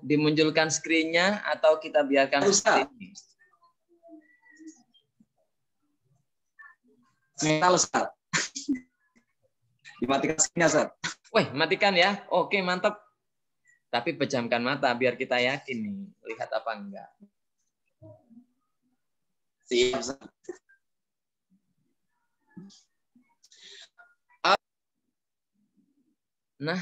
dimunculkan screen-nya atau kita biarkan seperti ini? Mental, Ustaz. Dimatikan screen-nya, Ustaz. Wih, matikan ya. Oke, mantap. Tapi pejamkan mata biar kita yakin nih, lihat apa enggak. Siap, Ustaz. Nah,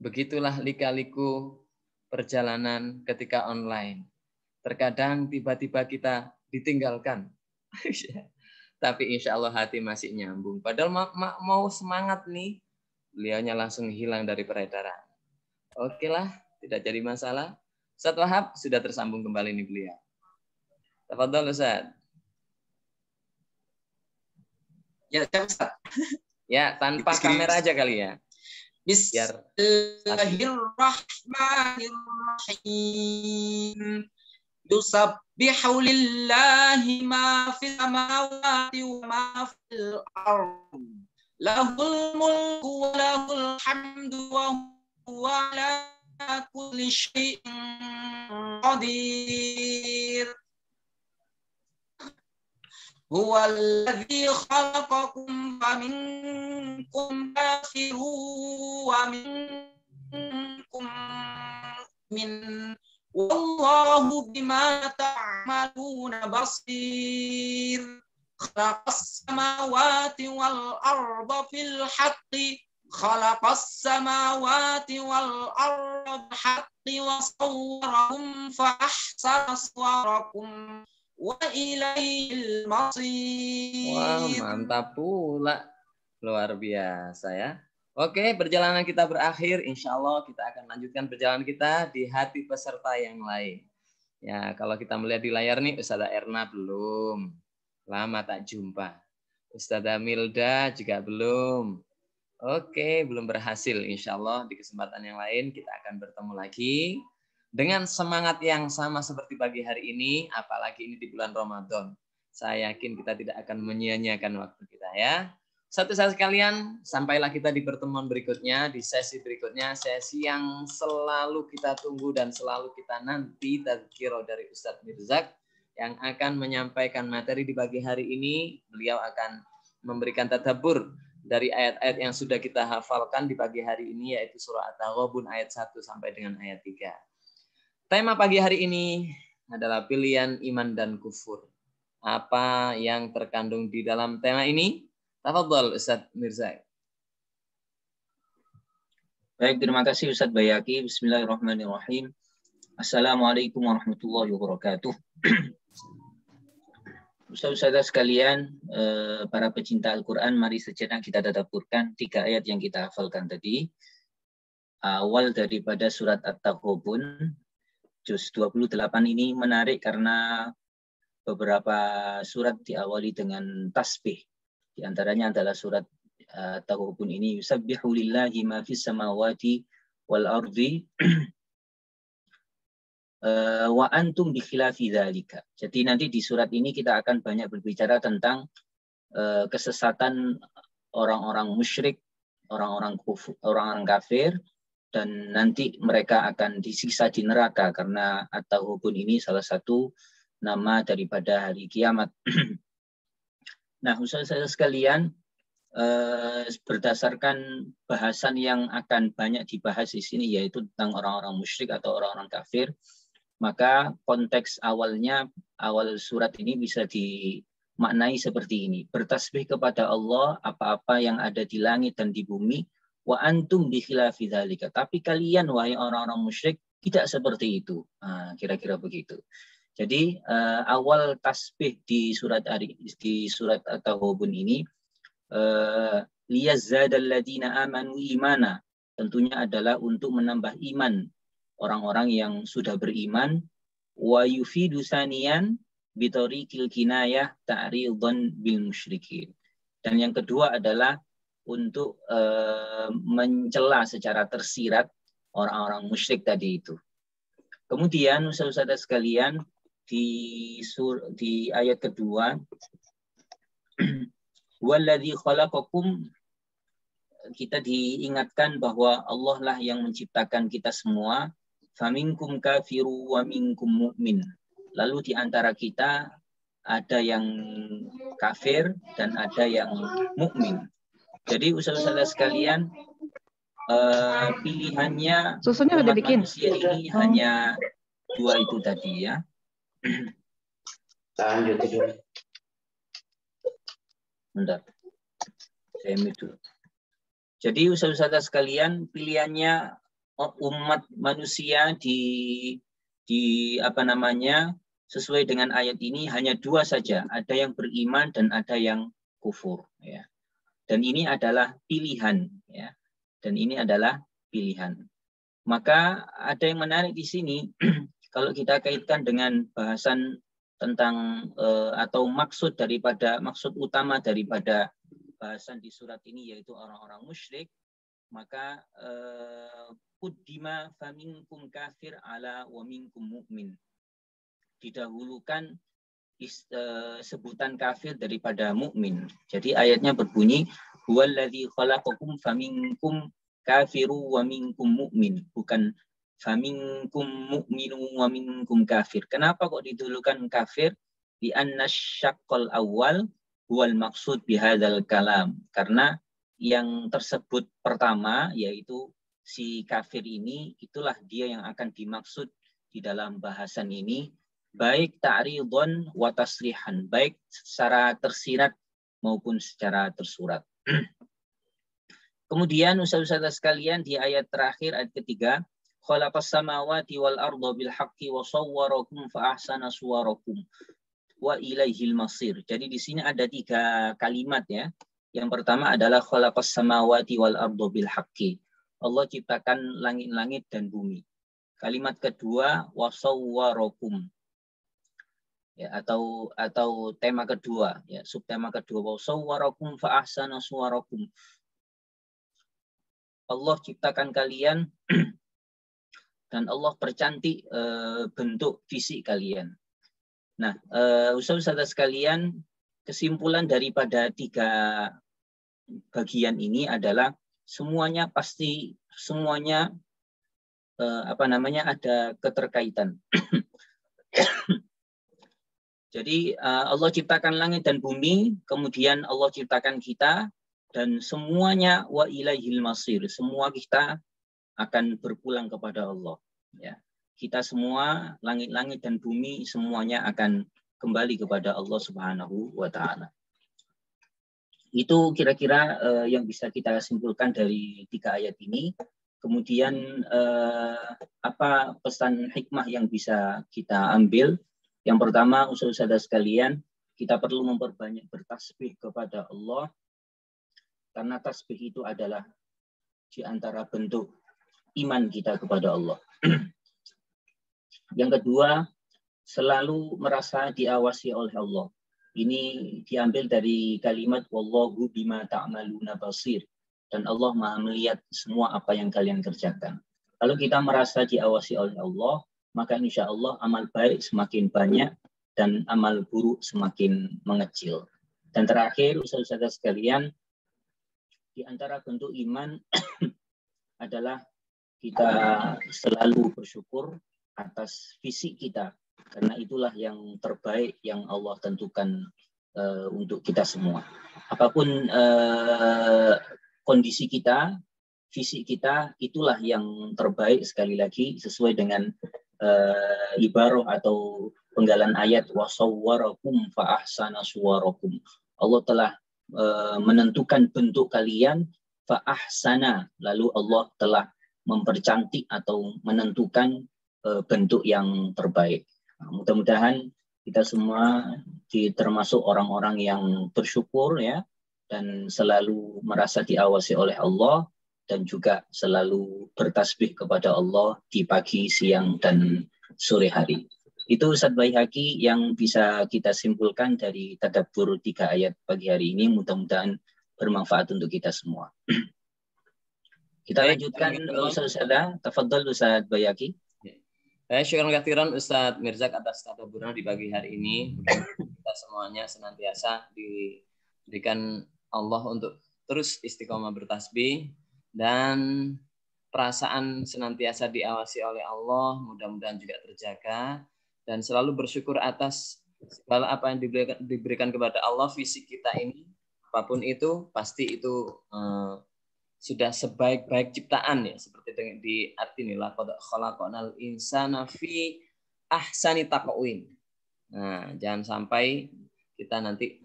begitulah lika-liku perjalanan ketika online. Terkadang tiba-tiba kita ditinggalkan. Tapi insya Allah hati masih nyambung. Padahal mau semangat nih, beliaunya langsung hilang dari peredaran. Oke lah, tidak jadi masalah. Ustaz Wahab sudah tersambung kembali nih beliau. Tafadhol Ustaz. Ya, Ustaz. Ya, tanpa kamera aja kali ya. Bismillahirrahmanirrahim. Yusabbihu lillahi ma fis samawati wa ma fil ardh. Lahul mulku wa lahul hamdu wa huwa ala kulli syai'in qadir. Huwa alladhi khalaqakum faminkum kafirun wa minkum mu'min. Wallahu bima ta'maluna basir. Khalaqas samawati wal arda fil haqqi. Khalaqas samawati wal arda bil haqqi wa sawwarakum fa ahsana suwarakum. Wa ilaihil masir. Wah, mantap pula. Luar biasa ya. Oke, perjalanan kita berakhir. Insya Allah kita akan lanjutkan perjalanan kita di hati peserta yang lain. Ya, kalau kita melihat di layar nih, Ustazah Erna belum. Lama tak jumpa. Ustazah Milda juga belum. Oke, belum berhasil. Insya Allah di kesempatan yang lain kita akan bertemu lagi. Dengan semangat yang sama seperti pagi hari ini, apalagi ini di bulan Ramadan. Saya yakin kita tidak akan menyia-nyiakan waktu kita ya. Satu saat sekalian, sampailah kita di pertemuan berikutnya, di sesi berikutnya, sesi yang selalu kita tunggu dan selalu kita nanti, tazkirah dari Ustadz Mirzak, yang akan menyampaikan materi di pagi hari ini. Beliau akan memberikan tadabbur dari ayat-ayat yang sudah kita hafalkan di pagi hari ini, yaitu surah At-Taghabun ayat 1 sampai dengan ayat 3. Tema pagi hari ini adalah pilihan iman dan kufur. Apa yang terkandung di dalam tema ini? Tafadhol Ustaz Mirzak. Baik, terima kasih Ustaz Bayaki. Bismillahirrahmanirrahim. Assalamualaikum warahmatullahi wabarakatuh. Ustaz-ustazah sekalian, para pecinta Al-Quran, mari sejenak kita tadabburkan 3 ayat yang kita hafalkan tadi. Awal daripada surat At-Taghabun, juz 28 ini menarik karena beberapa surat diawali dengan tasbih. Di antaranya adalah surat At-Taghabun ini, yusabbihu lillahi ma fis samawati wal ardi wa antum bi khilafi dzalika. Jadi nanti di surat ini kita akan banyak berbicara tentang kesesatan orang-orang musyrik, orang-orang kufur, orang-orang kafir, dan nanti mereka akan disiksa di neraka karena At-Taghabun ini salah satu nama daripada hari kiamat. Nah, saudara sekalian, berdasarkan bahasan yang akan banyak dibahas di sini, yaitu tentang orang-orang musyrik atau orang-orang kafir, maka konteks awalnya, awal surat ini bisa dimaknai seperti ini. Bertasbih kepada Allah apa-apa yang ada di langit dan di bumi, wa antum bi khilafi dzalika. Tapi kalian wahai orang-orang musyrik tidak seperti itu. Kira-kira begitu. Jadi awal tasbih di surat At-Taghabun ini liyazzadal ladina amanu imana, tentunya adalah untuk menambah iman orang-orang yang sudah beriman, wa yufidu saniyan bi tariqil kinayah ta'ridan bil musyrikin. Dan yang kedua adalah untuk mencela secara tersirat orang-orang musyrik tadi itu. Kemudian saudara sekalian, di ayat kedua, walladzi khalaqakum, kita diingatkan bahwa Allah lah yang menciptakan kita semua. Faminkum kafiru wa minkum mu'min. Lalu di antara kita ada yang kafir dan ada yang mukmin. Jadi saudara sekalian, pilihannya susunya udah bikin manusia ini hanya 2 itu tadi ya. Lanjut dulu. Bentar. Saya mute dulu. Jadi saudara sekalian, pilihannya umat manusia di apa namanya, sesuai dengan ayat ini hanya dua saja, ada yang beriman dan ada yang kufur, ya. Dan ini adalah pilihan, ya. Dan ini adalah pilihan. Maka ada yang menarik di sini kalau kita kaitkan dengan bahasan tentang atau maksud utama daripada bahasan di surat ini yaitu orang-orang musyrik, maka Quddima faminkum kafir ala wa minkum mu'min. Didahulukan sebutan kafir daripada mukmin. Jadi ayatnya berbunyi huwallazi khalaqakum faminkum kafiru wa minkum mu'min, bukan faminkum mu'minu wa minkum kafir. Kenapa kok didahulukan kafir? Di anna syaqqal awal huwal maksud bihadzal kalam. Karena yang tersebut pertama yaitu si kafir ini, itulah dia yang akan dimaksud di dalam bahasan ini, baik ta'ridhan wa tasrihan, baik secara tersirat maupun secara tersurat. Kemudian ustaz-ustaz sekalian di ayat terakhir, ayat ketiga, khalaqas samawati wal arda bil haqqi wa sawwarakum fa ahsana suwarakum wa ilaihil masir. Jadi di sini ada 3 kalimat, ya. Yang pertama adalah khalaqas samawati wal arda bil haqqi. Allah ciptakan langit-langit dan bumi. Kalimat kedua wa sawwarakum. Ya, atau tema kedua, ya, subtema kedua wa sawwarakum fa ahsana suwarakum. Allah ciptakan kalian dan Allah percantik bentuk fisik kalian. Nah, ustaz-ustaz sekalian, kesimpulan daripada 3 bagian ini adalah semuanya ada keterkaitan. Jadi Allah ciptakan langit dan bumi, kemudian Allah ciptakan kita, dan semuanya wa ilaihil masir. Semua kita akan berpulang kepada Allah. Ya. Kita semua, langit-langit dan bumi, semuanya akan kembali kepada Allah Subhanahu wa Ta'ala. Itu kira-kira yang bisa kita simpulkan dari 3 ayat ini. Kemudian apa pesan hikmah yang bisa kita ambil? Yang pertama, ustaz-ustaz sekalian, kita perlu memperbanyak bertasbih kepada Allah, karena tasbih itu adalah di antara bentuk iman kita kepada Allah. Yang kedua, selalu merasa diawasi oleh Allah. Ini diambil dari kalimat wallahu bima ta'maluna basir, dan Allah Maha melihat semua apa yang kalian kerjakan. Kalau kita merasa diawasi oleh Allah, maka insya Allah amal baik semakin banyak dan amal buruk semakin mengecil. Dan terakhir, ustaz-ustaz sekalian, di antara bentuk iman adalah kita selalu bersyukur atas fisik kita, karena itulah yang terbaik yang Allah tentukan untuk kita semua. Apapun kondisi kita, fisik kita, itulah yang terbaik, sekali lagi sesuai dengan ibarah atau penggalan ayat wasawwarakum fa ahsana suwarakum. Allah telah menentukan bentuk kalian fa ahsana, lalu Allah telah mempercantik atau menentukan bentuk yang terbaik. Nah, mudah-mudahan kita semua termasuk orang-orang yang bersyukur, ya, dan selalu merasa diawasi oleh Allah, dan juga selalu bertasbih kepada Allah di pagi, siang, dan sore hari. Itu Ustaz Baihaqi yang bisa kita simpulkan dari tadabbur 3 ayat pagi hari ini. Mudah-mudahan bermanfaat untuk kita semua. Kita lanjutkan Ustaz. Tafadhol Ustaz Baihaqi. Syukran katsiran Ustaz Mirzak atas tadabburnya di pagi hari ini. Kita semuanya senantiasa diberikan Allah untuk terus istiqomah bertasbih, dan perasaan senantiasa diawasi oleh Allah mudah-mudahan juga terjaga, dan selalu bersyukur atas segala apa yang diberikan kepada Allah. Fisik kita ini, apapun itu, pasti itu sudah sebaik-baik ciptaan, ya, seperti di arti ini laqad khalaqnal insana fi ahsani taqwim. Nah, jangan sampai kita nanti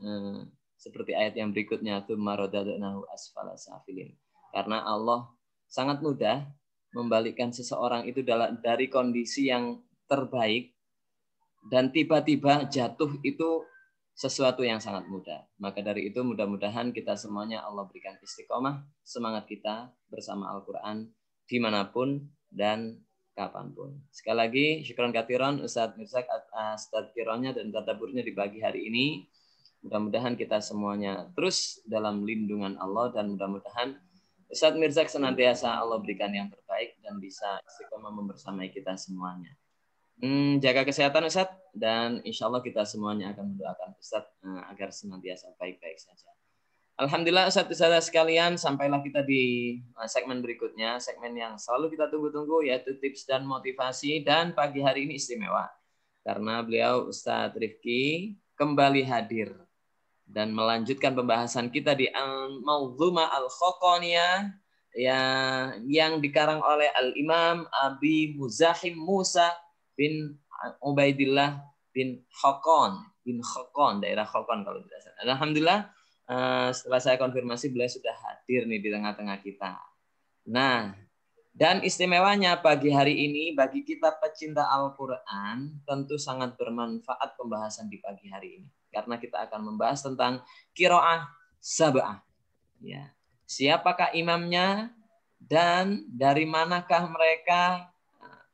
seperti ayat yang berikutnya, tsumma radadnahu asfala safilin. Karena Allah sangat mudah membalikkan seseorang itu dari kondisi yang terbaik dan tiba-tiba jatuh itu sesuatu yang sangat mudah. Maka dari itu mudah-mudahan kita semuanya Allah berikan istiqomah, semangat kita bersama Al-Quran dimanapun dan kapanpun. Sekali lagi, syukran katsiran Ustadz Mirzak atas tadkirannya dan tadaburnya di pagi hari ini. Mudah-mudahan kita semuanya terus dalam lindungan Allah dan mudah-mudahan Ustadz Mirzak senantiasa Allah berikan yang terbaik dan bisa istiqomah membersamai kita semuanya. Jaga kesehatan Ustadz dan insya Allah kita semuanya akan mendoakan Ustadz agar senantiasa baik-baik saja. Alhamdulillah Ustadz sekalian, sampailah kita di segmen berikutnya, segmen yang selalu kita tunggu-tunggu yaitu tips dan motivasi, dan pagi hari ini istimewa karena beliau Ustadz Rifki kembali hadir dan melanjutkan pembahasan kita di Al-Mawdhumah Al-Khaqaniyah yang dikarang oleh Al-Imam Abi Muzahim Musa bin Ubaidillah bin Khaqan, daerah Khaqan kalau tidak salah. Alhamdulillah setelah saya konfirmasi beliau sudah hadir nih di tengah-tengah kita. Nah, dan istimewanya pagi hari ini bagi kita pecinta Al-Quran tentu sangat bermanfaat pembahasan di pagi hari ini. Karena kita akan membahas tentang qiraah sab'ah. Ya. Siapakah imamnya dan dari manakah mereka?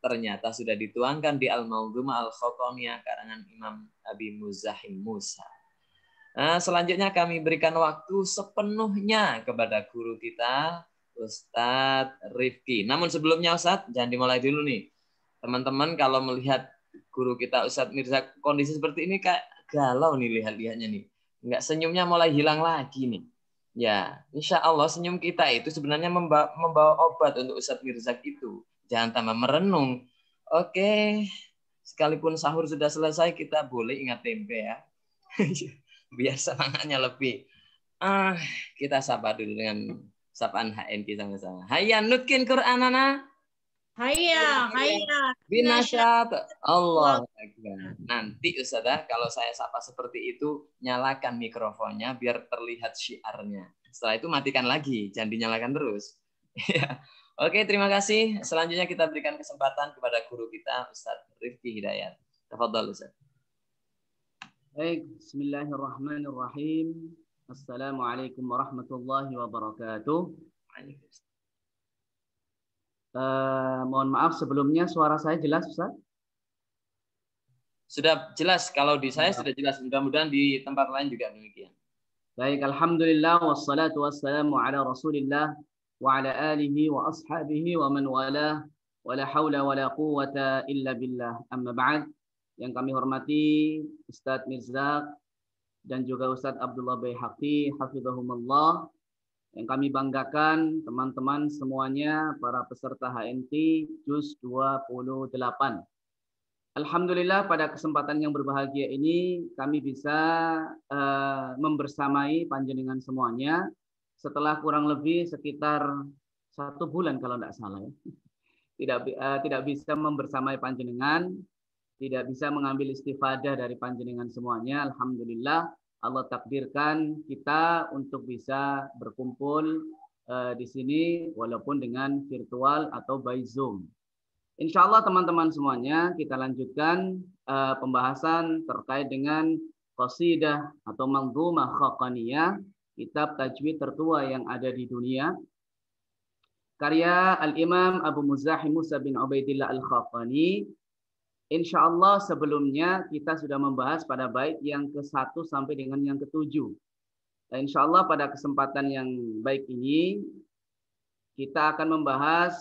Ternyata sudah dituangkan di Al-Mawdhumah Al-Khaqaniyah karangan Imam Abi Muzahim Musa. Nah, selanjutnya kami berikan waktu sepenuhnya kepada guru kita, Ustadz Rifki. Namun sebelumnya Ustadz, jangan dimulai dulu nih. Teman-teman kalau melihat guru kita Ustadz Mirza kondisi seperti ini kayak galau nih lihatnya nih. Enggak, senyumnya mulai hilang lagi nih. Ya, insya Allah senyum kita itu sebenarnya membawa obat untuk Ustadz Mirza itu. Jangan tambah merenung. Oke, sekalipun sahur sudah selesai, kita boleh ingat tempe ya. Biar semangatnya lebih. Kita sapa dulu dengan sapaan HNK sama-sama. Hayya nutkin Qur'anana. Hayya. Binasyat. Allah Akbar. Nanti Ustazah, kalau saya sapa seperti itu, nyalakan mikrofonnya biar terlihat syiarnya. Setelah itu matikan lagi, jangan dinyalakan terus. Oke, terima kasih. Selanjutnya kita berikan kesempatan kepada guru kita, Ustadz Rifki Hidayat. Tafadhal Ustaz. Baik, bismillahirrahmanirrahim. Assalamualaikum warahmatullahi wabarakatuh. Mohon maaf sebelumnya suara saya jelas, Ustaz? Sudah jelas, kalau di saya sudah jelas. Mudah-mudahan di tempat lain juga demikian. Baik, alhamdulillah wassalatu wassalamu ala Rasulillah wa ala alihi wa ashabihi wa man walah wa la haula wa la quwwata illa billah. Amma ba'd. Yang kami hormati Ustadz Mirzak dan juga Ustadz Abdullah Baihaqi hafizahumullah. Yang kami banggakan teman-teman semuanya para peserta HNT Juz 28. Alhamdulillah pada kesempatan yang berbahagia ini kami bisa membersamai panjenengan semuanya setelah kurang lebih sekitar 1 bulan kalau tidak salah ya. Tidak bisa membersamai panjenengan, tidak bisa mengambil istifadah dari panjenengan semuanya. Alhamdulillah Allah takdirkan kita untuk bisa berkumpul di sini walaupun dengan virtual atau by Zoom. Insya Allah teman-teman semuanya kita lanjutkan pembahasan terkait dengan qasidah atau Mawdhumah Khaqaniyah, kitab tajwid tertua yang ada di dunia, karya Al-Imam Abu Muzahim Musa bin Ubaidillah Al-Khaqani. Insya Allah sebelumnya kita sudah membahas pada bait yang ke-1 sampai dengan yang ke-7. Nah, insya Allah pada kesempatan yang baik ini kita akan membahas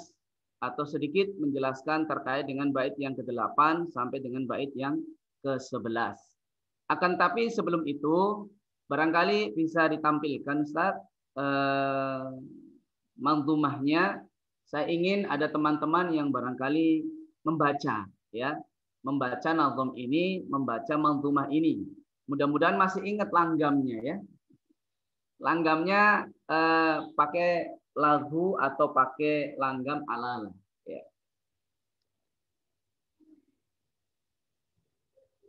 atau sedikit menjelaskan terkait dengan bait yang ke-8 sampai dengan bait yang ke-11. Akan tapi sebelum itu barangkali bisa ditampilkan Ustaz manzumahnya. Saya ingin ada teman-teman yang barangkali membaca ya, membaca nazam ini, membaca manzumah ini. Mudah-mudahan masih ingat langgamnya ya. Langgamnya pakai lagu atau pakai langgam ala-ala ya.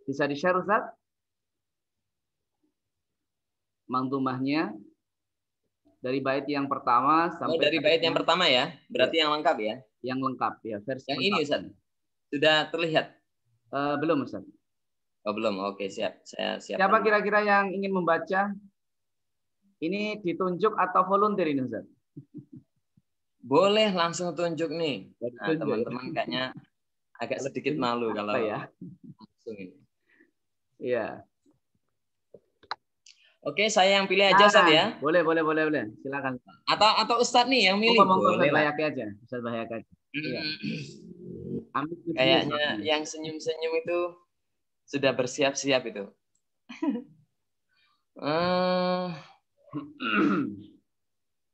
Bisa di-share Ustaz? Manzumahnya dari bait yang pertama sampai dari bait yang pertama ya. Berarti yang lengkap ya. Yang lengkap ya, versi yang lengkap. Ini Ustaz. Sudah terlihat? Belum Ustaz. Oh, belum. Oke, siap. Saya siap. Siapa kira-kira yang ingin membaca? Ini ditunjuk atau volunteer ini, Ustaz? Boleh langsung tunjuk nih. Nah, Tunjuk. teman-teman kayaknya agak sedikit malu kalau ya? langsung ini. Iya. Oke, saya yang pilih aja, Ustaz ya. Boleh. Silakan. Atau Ustaz nih yang milih. Boleh lah. Bayaki aja. Ustaz Bayaki aja. Iya. Kayaknya yang senyum-senyum itu sudah bersiap-siap itu.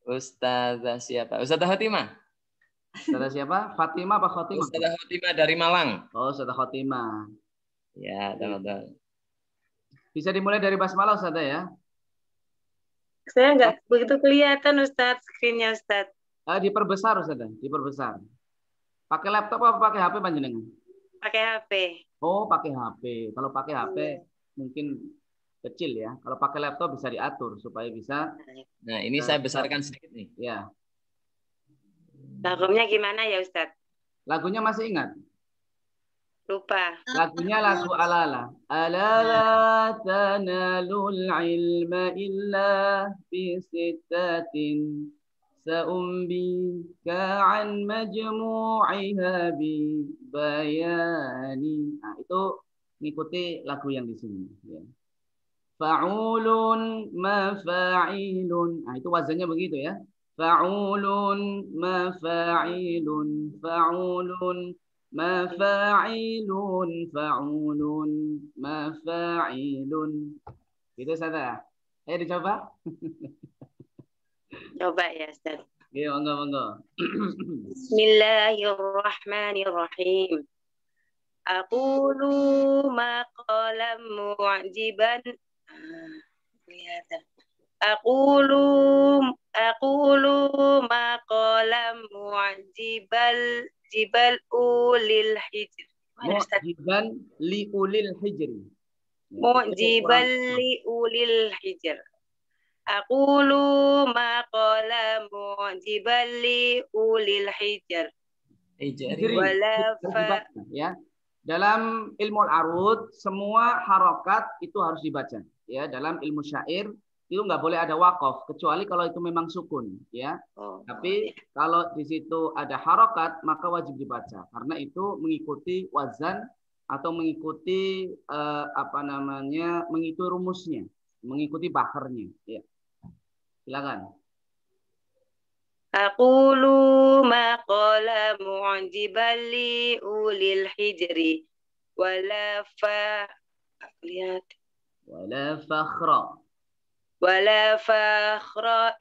Ustazah siapa? Ustazah Khotimah. Ustazah siapa? Fatimah apa Khotimah? Ustazah Khotimah dari Malang. Oh, Ustazah Khotimah. Ya, teman-teman. Bisa dimulai dari basmalah, Ustazah ya? Saya nggak begitu kelihatan, Ustaz, screen-nya, Ustaz. Diperbesar, Ustazah, diperbesar. Pakai laptop apa pakai HP panjenengan? Pakai HP. Oh, pakai HP. Kalau pakai HP mungkin kecil ya. Kalau pakai laptop bisa diatur supaya bisa. Nah, ini saya besarkan sedikit nih. Ya. Lagunya gimana ya, Ustaz? Lagunya masih ingat? Lupa. Lagunya lagu Alala. Alala tanalul ilma illa bi sittatin. Sa'umbika an majmu'iha bi bayani. Nah, itu ngikuti lagu yang di sini. Ya. Fa'ulun mafa'ilun. Nah, itu wazannya begitu ya. Fa'ulun mafa'ilun. Fa'ulun mafa'ilun. Fa'ulun mafa'ilun. Gitu saja. Ayo dicoba. Coba ya, Ustaz. Oke, monggo. Bismillahirrahmanirrahim. Aqulu maqalam mu'jiban. Aqulu maqalam mu'jibal ulil hijr. Mu'jiban li ulil hijr. Mu'jiban li ulil hijr. Aqulu maqala mu'jiban li ulil hijr. Ya. Dalam ilmu al-arud semua harokat itu harus dibaca. Ya, dalam ilmu syair itu nggak boleh ada waqaf kecuali kalau itu memang sukun. Ya. Tapi kalau di situ ada harokat maka wajib dibaca karena itu mengikuti wazan atau mengikuti mengikuti rumusnya, mengikuti baharnya. Ya. Silakan. Aqulu maqala mu'jiban li ulil hijri wala fakhra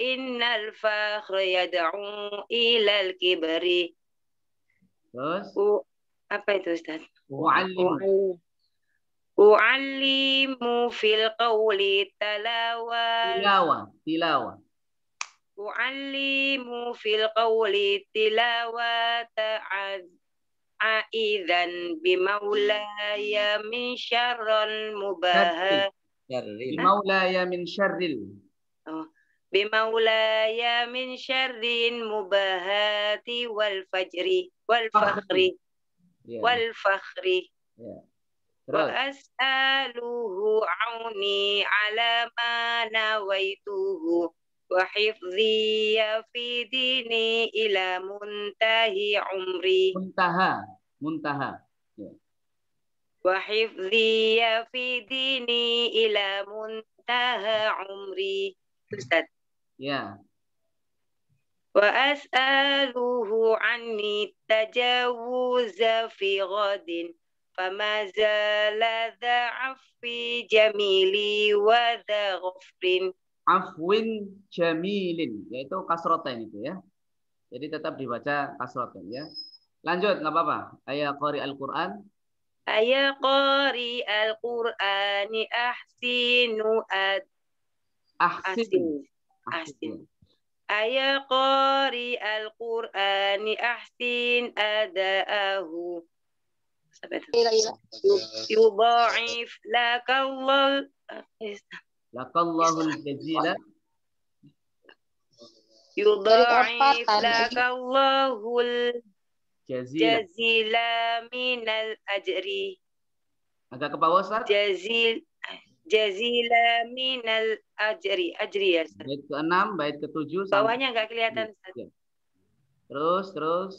innal fakhra yad'u ilal kibri. Terus? Apa itu, Ustaz? U'allimu fil qawli tilawa. U'allimu fil qawli tilawata a'idzan bimaulaya min syarril mubahat. Bimaulaya min syarril. Bimaulaya min syarrin mubahati wal fakhri. Wa as'aluhu auni ala ma nawaituhu wa hifdhiya fi dini ila muntahi umri. Muntaha. Ya. Wa hifdhiya fi dini ila muntaha umri. Ustaz. Ya. Wa as'aluhu anni tajawuza fi ghadin fama zala dha'afi jamili wa dha ghafrin. Afwin jamilin, yaitu kasroten itu ya. Jadi tetap dibaca kasroten ya. Lanjut, nggak apa-apa. Ayat qari al-Quran. Ayat qari al-Qur'ani ahsinu ahsin. Ayat qari al-Qur'ani ahsin ada'ahu. Yudha'if lakallahu Lakallahul jazila. Yudha'if lakallahul jazila minal ajri. Agak ke bawah, Ustaz. Jazila minal ajri ya, Ustaz. Bait ke-6, bait ke-7 bawahnya nggak kelihatan, Ustaz. Ya. Terus.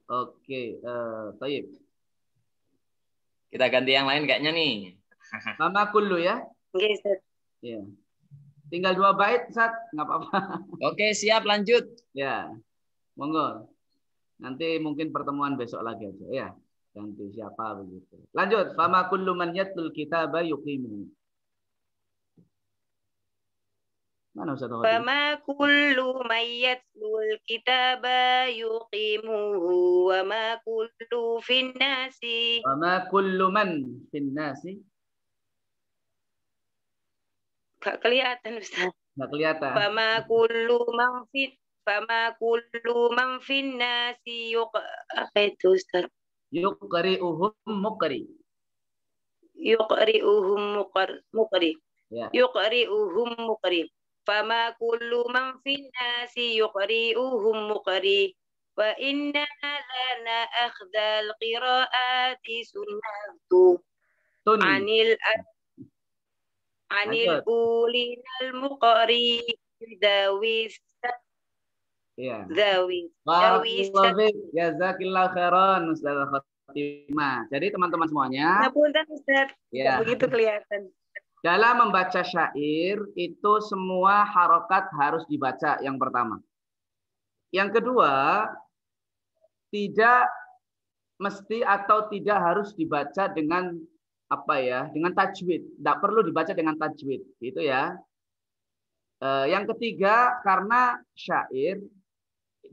Oke, Taib. Kita ganti yang lain kayaknya nih. Fama kullu ya. Oke, Ustaz. Ya. Tinggal 2 bait, Ustaz, nggak apa-apa. Oke, siap, lanjut. Ya. Monggo. Nanti mungkin pertemuan besok lagi aja ya. Ganti siapa begitu. Lanjut. Fama kullu man yatlul kitaba yuqimu. Mana Ustaz? Fama kullu man yatlul kitaba yuqimuhu wa ma kullu finnasi. Fama kullu man finnasi. Gak kelihatan, Ustaz. Nggak kelihatan. Fama kullu man finnasi apa itu, Ustaz? Yuqri'uhum muqri. Yuqri'uhum muqri. Ya. Yuqri'uhum muqri. Fama kullu man finnasi yuqri'uhum muqri. Wa inna lana akhdal qira'ati sunnatu. Anil ulinal muqri dawis. Iya. Dawis. Jazakillahu khairan Ustaz Khotimah. Jadi teman-teman semuanya. Ngapunten, Ustaz. Ya. Begitu kelihatan. Dalam membaca syair itu semua harokat harus dibaca yang pertama. Yang kedua, tidak mesti atau tidak harus dibaca dengan dengan tajwid. Tidak perlu dibaca dengan tajwid, gitu ya. Yang ketiga, karena syair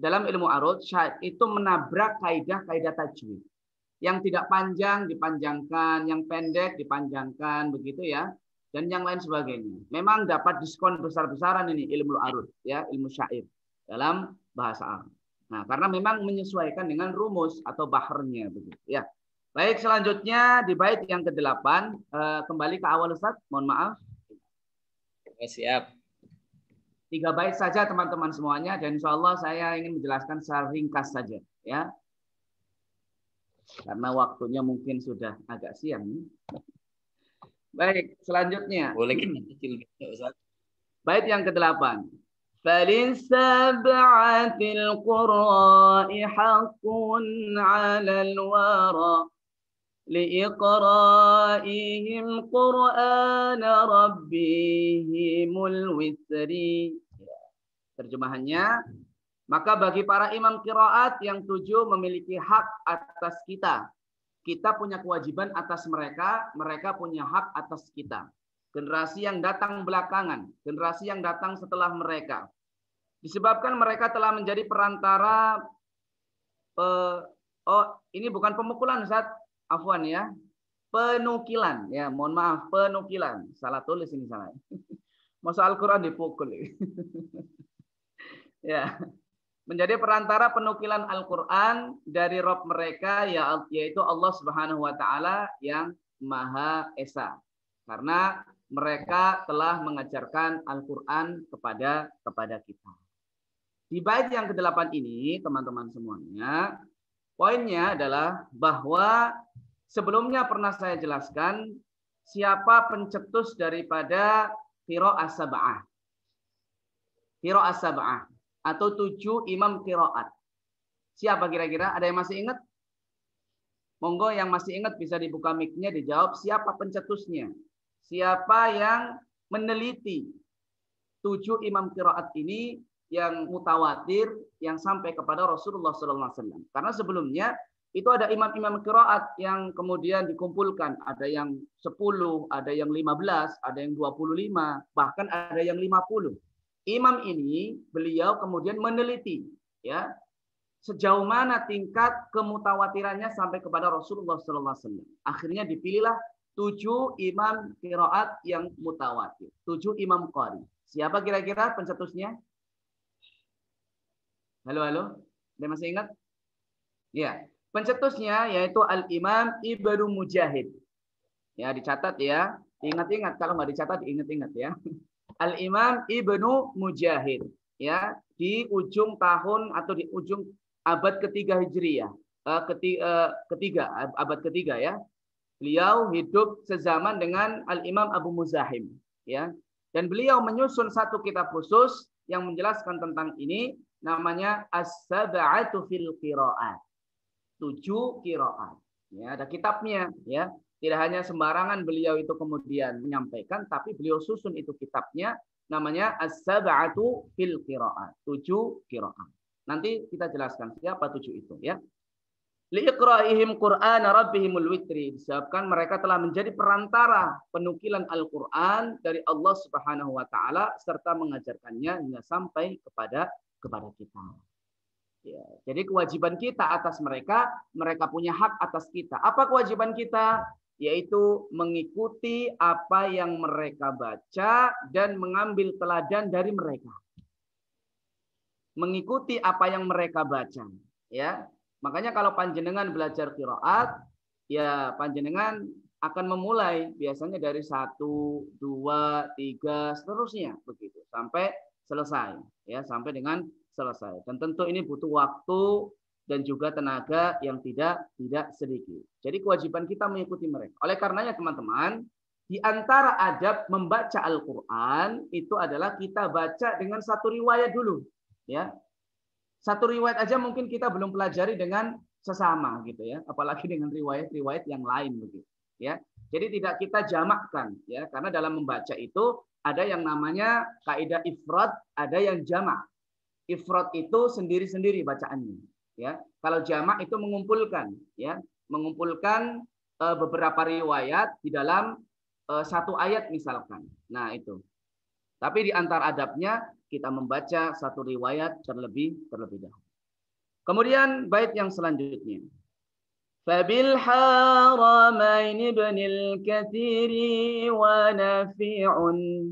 dalam ilmu arud, syair itu menabrak kaidah-kaidah tajwid. Yang tidak panjang dipanjangkan, yang pendek dipanjangkan, begitu ya. Dan yang lain sebagainya. Memang dapat diskon besar-besaran ini ilmu arud, ya, ilmu syair dalam bahasa Arab. Nah, karena memang menyesuaikan dengan rumus atau baharnya, begitu ya. Baik, selanjutnya di bait yang ke-8, kembali ke awal Ustaz, mohon maaf. Siap. 3 bait saja teman-teman semuanya, dan insya Allah saya ingin menjelaskan secara ringkas saja, ya. Karena waktunya mungkin sudah agak siang. Baik, selanjutnya. Boleh kita kecil Ustaz. Bait yang ke-8. Falin sab'atil qurra'i haqqun 'alal wara liiqra'ihim qur'ana rabbihimul wisri. Terjemahannya, maka bagi para imam qiraat yang 7 memiliki hak atas kita. Kita punya kewajiban atas mereka, mereka punya hak atas kita. Generasi yang datang belakangan, generasi yang datang setelah mereka. Disebabkan mereka telah menjadi perantara, ini bukan pemukulan Ustaz, afwan ya. Penukilan, ya mohon maaf, penukilan. Salah tulis ini salah. Masa Al-Quran dipukul. Ya. Menjadi perantara penukilan Al-Quran dari Rabb mereka, yaitu Allah Subhanahu wa Ta'ala yang Maha Esa. Karena mereka telah mengajarkan Al-Quran kepada kita. Di bait yang ke-8 ini, teman-teman semuanya, poinnya adalah bahwa sebelumnya pernah saya jelaskan siapa pencetus daripada qiraah sab'ah. Qiraah sab'ah. Atau 7 imam qiraat. Siapa kira-kira? Ada yang masih ingat? Monggo yang masih ingat bisa dibuka mic-nya, dijawab siapa pencetusnya. Siapa yang meneliti 7 imam qiraat ini yang mutawatir yang sampai kepada Rasulullah SAW. Karena sebelumnya itu ada imam-imam qiraat yang kemudian dikumpulkan. Ada yang 10, ada yang 15, ada yang 25, bahkan ada yang 50. Imam ini beliau kemudian meneliti ya sejauh mana tingkat kemutawatirannya sampai kepada Rasulullah SAW. Akhirnya dipilihlah 7 imam qiraat yang mutawatir, 7 imam qari. Siapa kira-kira pencetusnya? Halo. Ada masih ingat? Ya, pencetusnya yaitu Al-Imam Ibnu Mujahid. Ya, dicatat ya. Ingat-ingat, kalau nggak dicatat diingat-ingat ya. Al-Imam Ibnu Mujahid ya, di ujung tahun atau di ujung abad ketiga Hijriyah, abad ketiga ya, Beliau hidup sezaman dengan Al-Imam Abu Muzahim, ya. Dan beliau menyusun satu kitab khusus yang menjelaskan tentang ini, namanya As-Sab'atu fil Qira'at. 7 qiraat. Ya, ada kitabnya, ya. Tidak hanya sembarangan beliau itu kemudian menyampaikan, tapi beliau susun itu kitabnya, namanya As-Sab'atu fil Qira'at. 7 qiraat. Nanti kita jelaskan siapa 7 itu, ya. Liiqra'ihim Qur'ana rabbihimul witri. Disebabkan mereka telah menjadi perantara penukilan Al-Qur'an dari Allah Subhanahu wa taala serta mengajarkannya hingga sampai kepada kita. Ya, jadi kewajiban kita atas mereka, mereka punya hak atas kita. Apa kewajiban kita? Yaitu mengikuti apa yang mereka baca dan mengambil teladan dari mereka. Mengikuti apa yang mereka baca, ya. Makanya kalau panjenengan belajar qiraat, ya panjenengan akan memulai biasanya dari 1, 2, 3, seterusnya begitu sampai selesai, ya, sampai dengan selesai. Dan tentu ini butuh waktu dan juga tenaga yang tidak sedikit. Jadi kewajiban kita mengikuti mereka. Oleh karenanya teman-teman, di antara adab membaca Al-Qur'an itu adalah kita baca dengan satu riwayat dulu, ya. Satu riwayat aja mungkin kita belum pelajari dengan sesama gitu ya, apalagi dengan riwayat-riwayat yang lain begitu, ya. Jadi tidak kita jamakkan, ya, karena dalam membaca itu ada yang namanya kaidah ifrad, ada yang jamak. Ifrad itu sendiri-sendiri bacaannya, ya. Kalau jamak itu mengumpulkan, ya, mengumpulkan beberapa riwayat di dalam satu ayat misalkan. Nah, itu. Tapi di antara adabnya kita membaca satu riwayat terlebih dahulu. Kemudian bait yang selanjutnya. Fabil haramain ibnil kathiri wa nafi'un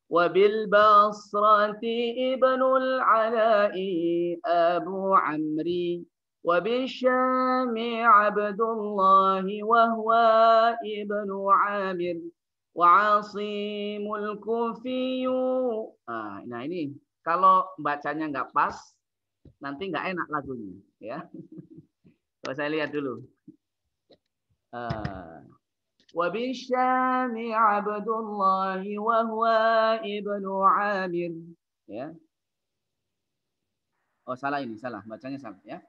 wa bil basrati ibnul ala'i abu amri wa bil syami abdullahi wa huwa ibnu amir wa'asimul kufiyu. Nah ini kalau bacanya nggak pas, nanti nggak enak lagunya, ya. Coba saya lihat dulu. Wa bisyami abdullahi wa huwa ibnu amir, ya. Oh salah ini, salah bacanya salah, ya.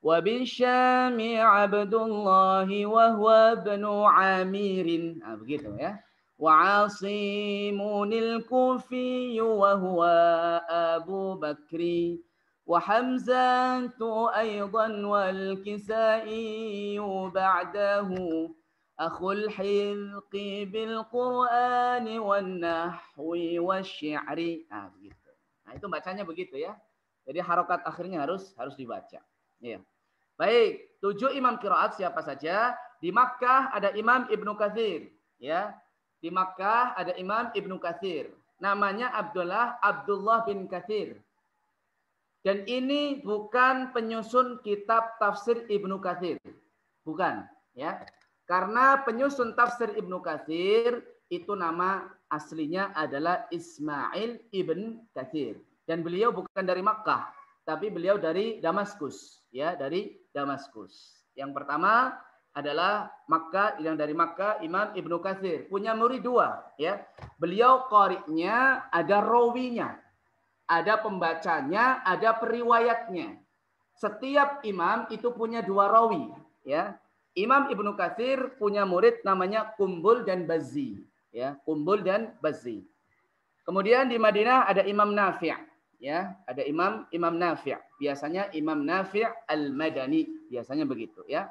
Wa bisyami abdullahi wa huwa ibnu amirin. Begitu ya. وعاصم الكوفي وهو أبو بكر وحمزة أيضا والكسائي بعده أخو الحذق بالقرآن والنحو والشعر. Begitu. Nah itu bacanya begitu ya. Jadi harokat akhirnya harus dibaca. Ya. Baik, 7 imam qiraat siapa saja? Di Makkah ada Imam Ibnu Katsir, ya. Di Makkah ada Imam Ibnu Katsir. Namanya Abdullah bin Katsir. Dan ini bukan penyusun kitab tafsir Ibnu Katsir. Bukan, ya. Karena penyusun tafsir Ibnu Katsir itu nama aslinya adalah Ismail ibn Katsir. Dan beliau bukan dari Makkah, tapi beliau dari Damaskus, ya, dari Damaskus. Yang pertama adalah Makkah, yang dari Makkah Imam Ibnu Katsir punya murid 2, ya. Beliau qari'nya, ada rawinya, ada pembacanya, ada periwayatnya. Setiap imam itu punya 2 rawi, ya. Imam Ibnu Katsir punya murid namanya Qumbul dan Bazzi, ya, Qumbul dan Bazzi. Kemudian di Madinah ada Imam Nafi', ya, ada Imam Nafi'. Biasanya Imam Nafi' Al-Madani, biasanya begitu, ya.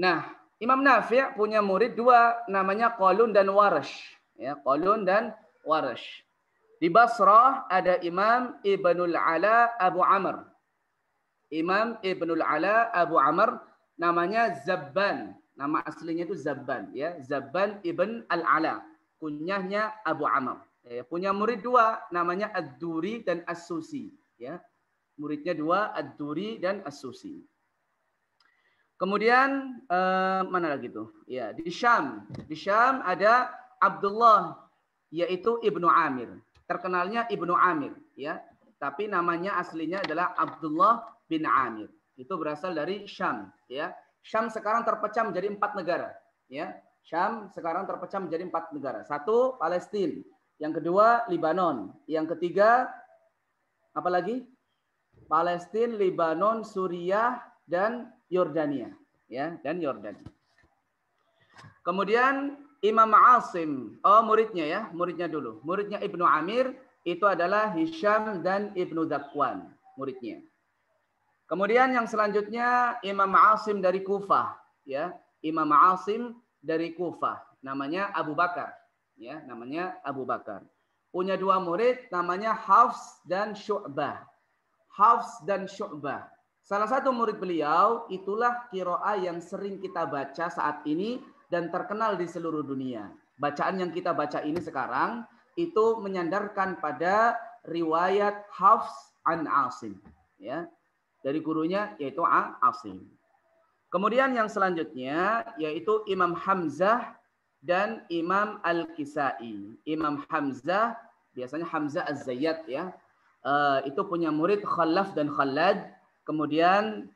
Nah, Imam Nafi' punya murid 2 namanya Qalun dan Warsh, ya, Qalun dan Warsh. Di Basrah ada Imam Ibnul Ala Abu Amr. Imam Ibnul Ala Abu Amr namanya Zabban. Nama aslinya itu Zabban, ya, Zabban ibn Al-Ala. Kunyahnya Abu Amr. Ya, punya murid 2 namanya Ad-Duri dan As-Susi, ya. Muridnya 2 Ad-Duri dan As-Susi. Kemudian mana lagi tuh? Ya, di Syam. Di Syam ada Abdullah, yaitu Ibnu Amir. Terkenalnya Ibnu Amir, ya. Tapi namanya aslinya adalah Abdullah bin Amir. Itu berasal dari Syam, ya. Syam sekarang terpecah menjadi 4 negara. Ya, Syam sekarang terpecah menjadi 4 negara. 1 Palestina, yang kedua Libanon, yang ketiga apa lagi? Palestina, Libanon, Suriah, dan Yordania. Ya, dan Yordania. Kemudian Imam Asim, muridnya ya, muridnya dulu. Muridnya Ibnu Amir itu adalah Hisham dan Ibnu Zakwan, muridnya. Kemudian yang selanjutnya Imam Asim dari Kufah, ya. Imam Asim dari Kufah, namanya Abu Bakar, ya, namanya Abu Bakar. Punya 2 murid namanya Hafs dan Syu'bah. Hafs dan Syu'bah. Salah satu murid beliau itulah qiraah yang sering kita baca saat ini dan terkenal di seluruh dunia. Bacaan yang kita baca ini sekarang itu menyandarkan pada riwayat Hafs an Asim, ya. Dari gurunya yaitu Asim. Kemudian yang selanjutnya yaitu Imam Hamzah dan Imam Al-Kisai. Imam Hamzah, biasanya Hamzah Az-Zayyat ya. Itu punya murid Khalaf dan Khalad. Kemudian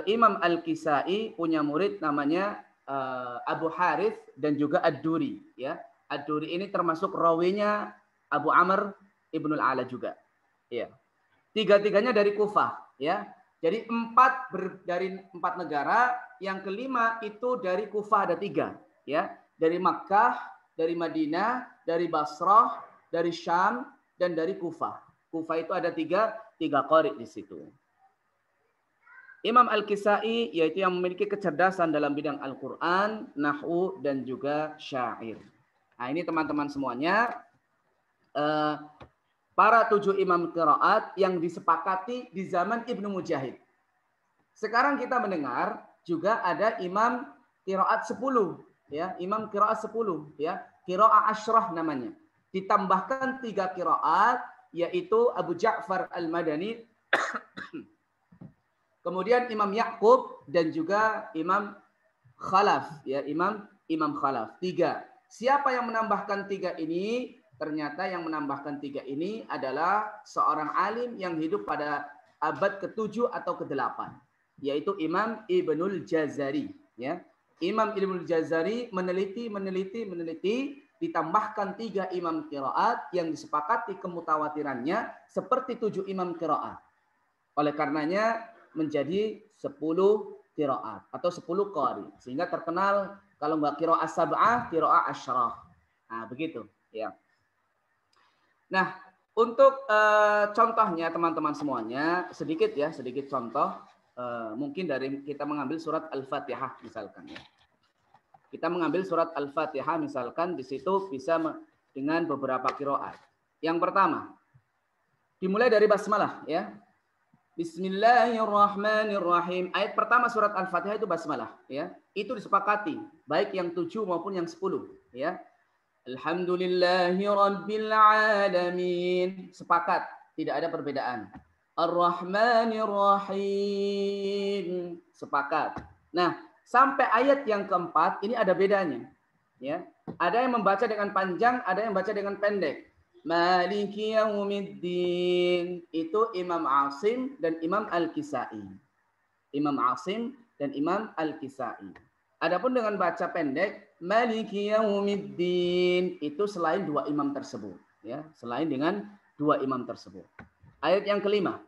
Imam Al-Kisai punya murid namanya Abu Harith dan juga Ad-Duri ya. Ad-Duri ini termasuk rawinya Abu Amr Ibnul Ala juga. Ya. Tiga-tiganya dari Kufah ya. Jadi 4 dari 4 negara, yang kelima itu dari Kufah ada 3 ya. Dari Makkah, dari Madinah, dari Basrah, dari Syam dan dari Kufah. Kufah itu ada 3 qari di situ. Imam Al-Kisai yaitu yang memiliki kecerdasan dalam bidang Al-Qur'an, nahwu dan juga syair. Nah, ini teman-teman semuanya para 7 imam qiraat yang disepakati di zaman Ibnu Mujahid. Sekarang kita mendengar juga ada imam qiraat 10 ya, imam qiraat 10 ya, qiraat asyrah namanya. Ditambahkan 3 qiraat yaitu Abu Ja'far Al-Madani, kemudian Imam Ya'qub dan juga Imam Khalaf ya, Imam Khalaf. 3. Siapa yang menambahkan 3 ini? Ternyata yang menambahkan 3 ini adalah seorang alim yang hidup pada abad ke-7 atau ke-8, yaitu Imam Ibnul Jazari. Ya. Imam Ibnul Jazari meneliti, ditambahkan 3 imam qiraat yang disepakati kemutawatirannya seperti 7 imam qiraat. Oleh karenanya menjadi 10 qiraat atau 10 qari. Sehingga terkenal kalau nggak qiraat sab'ah, qiraat asyrah. Nah, begitu. Ya. Nah, untuk contohnya teman-teman semuanya, sedikit contoh. Mungkin dari kita mengambil surat Al-Fatihah misalkan. Ya. Kita mengambil surat Al-Fatihah misalkan, di situ bisa dengan beberapa qiraat. Yang pertama, dimulai dari basmalah ya. Bismillahirrahmanirrahim. Ayat pertama surat Al-Fatihah itu basmalah ya. Itu disepakati baik yang 7 maupun yang 10 ya. Alhamdulillahi Rabbil Alamin. Sepakat, tidak ada perbedaan. Ar-Rahmanir Rahim. Sepakat. Nah, sampai ayat yang keempat ini ada bedanya. Ya. Ada yang membaca dengan panjang, ada yang membaca dengan pendek. Maliki Yaumiddin. Itu Imam Asim dan Imam Al-Kisai. Imam Asim dan Imam Al-Kisai. Adapun dengan baca pendek, Maliki Yaumiddin, itu selain 2 imam tersebut, ya, selain dengan 2 imam tersebut. Ayat yang kelima,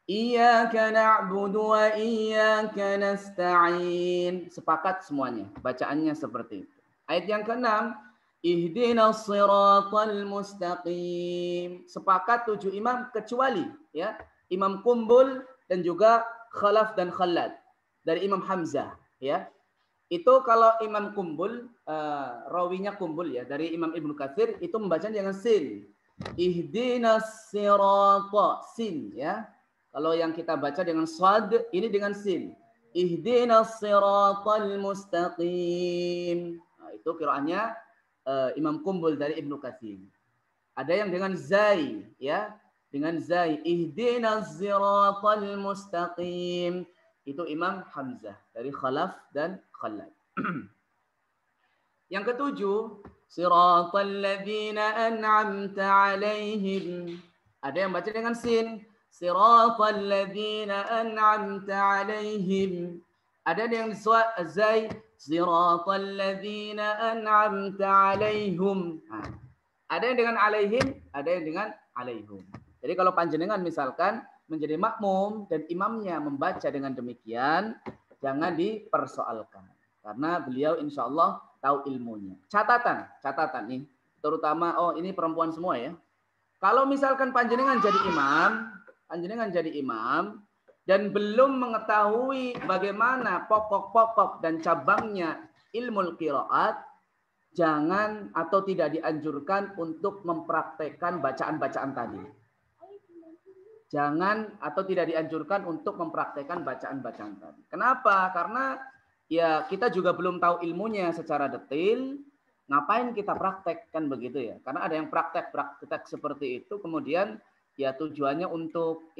Iyyaka na'budu wa iyyaka nasta'in. Sepakat semuanya, bacaannya seperti itu. Ayat yang keenam, Ihdinas siratal mustaqim. Sepakat 7 imam kecuali ya, Imam Kumbul dan juga Khalaf dan Khalad dari Imam Hamzah, ya. Itu kalau Imam Kumbul, rawinya Kumbul ya, dari Imam Ibnu Katsir, itu membacanya dengan sin. Ihdinas sirata, sin ya. Kalau yang kita baca dengan shad, ini dengan sin. Ihdinas siratal mustaqim. Nah, itu qiraatnya Imam Kumbul dari Ibnu Katsir. Ada yang dengan zai ya, dengan zai. Ihdinas siratal mustaqim. Itu Imam Hamzah dari Khalaf dan Khalad. Yang ketujuh, siratal ladzina an'amta 'alaihim. Ada yang baca dengan sin. Siratal ladzina an'amta 'alaihim Ada yang zai siratal ladzina an'amta alaihim. Nah, ada yang dengan alaihim, ada yang dengan alaihum. Jadi kalau panjenengan misalkan menjadi makmum dan imamnya membaca dengan demikian, jangan dipersoalkan. Karena beliau insya Allah tahu ilmunya. Catatan nih, terutama ini perempuan semua ya. Kalau misalkan panjenengan jadi imam dan belum mengetahui bagaimana pokok-pokok dan cabangnya ilmu qiraat, jangan atau tidak dianjurkan untuk mempraktekkan bacaan-bacaan tadi. Jangan atau tidak dianjurkan untuk mempraktekkan bacaan-bacaan tadi. Kenapa? Karena ya kita juga belum tahu ilmunya secara detail. Ngapain kita praktekkan begitu ya? Karena ada yang praktek seperti itu, kemudian ya tujuannya untuk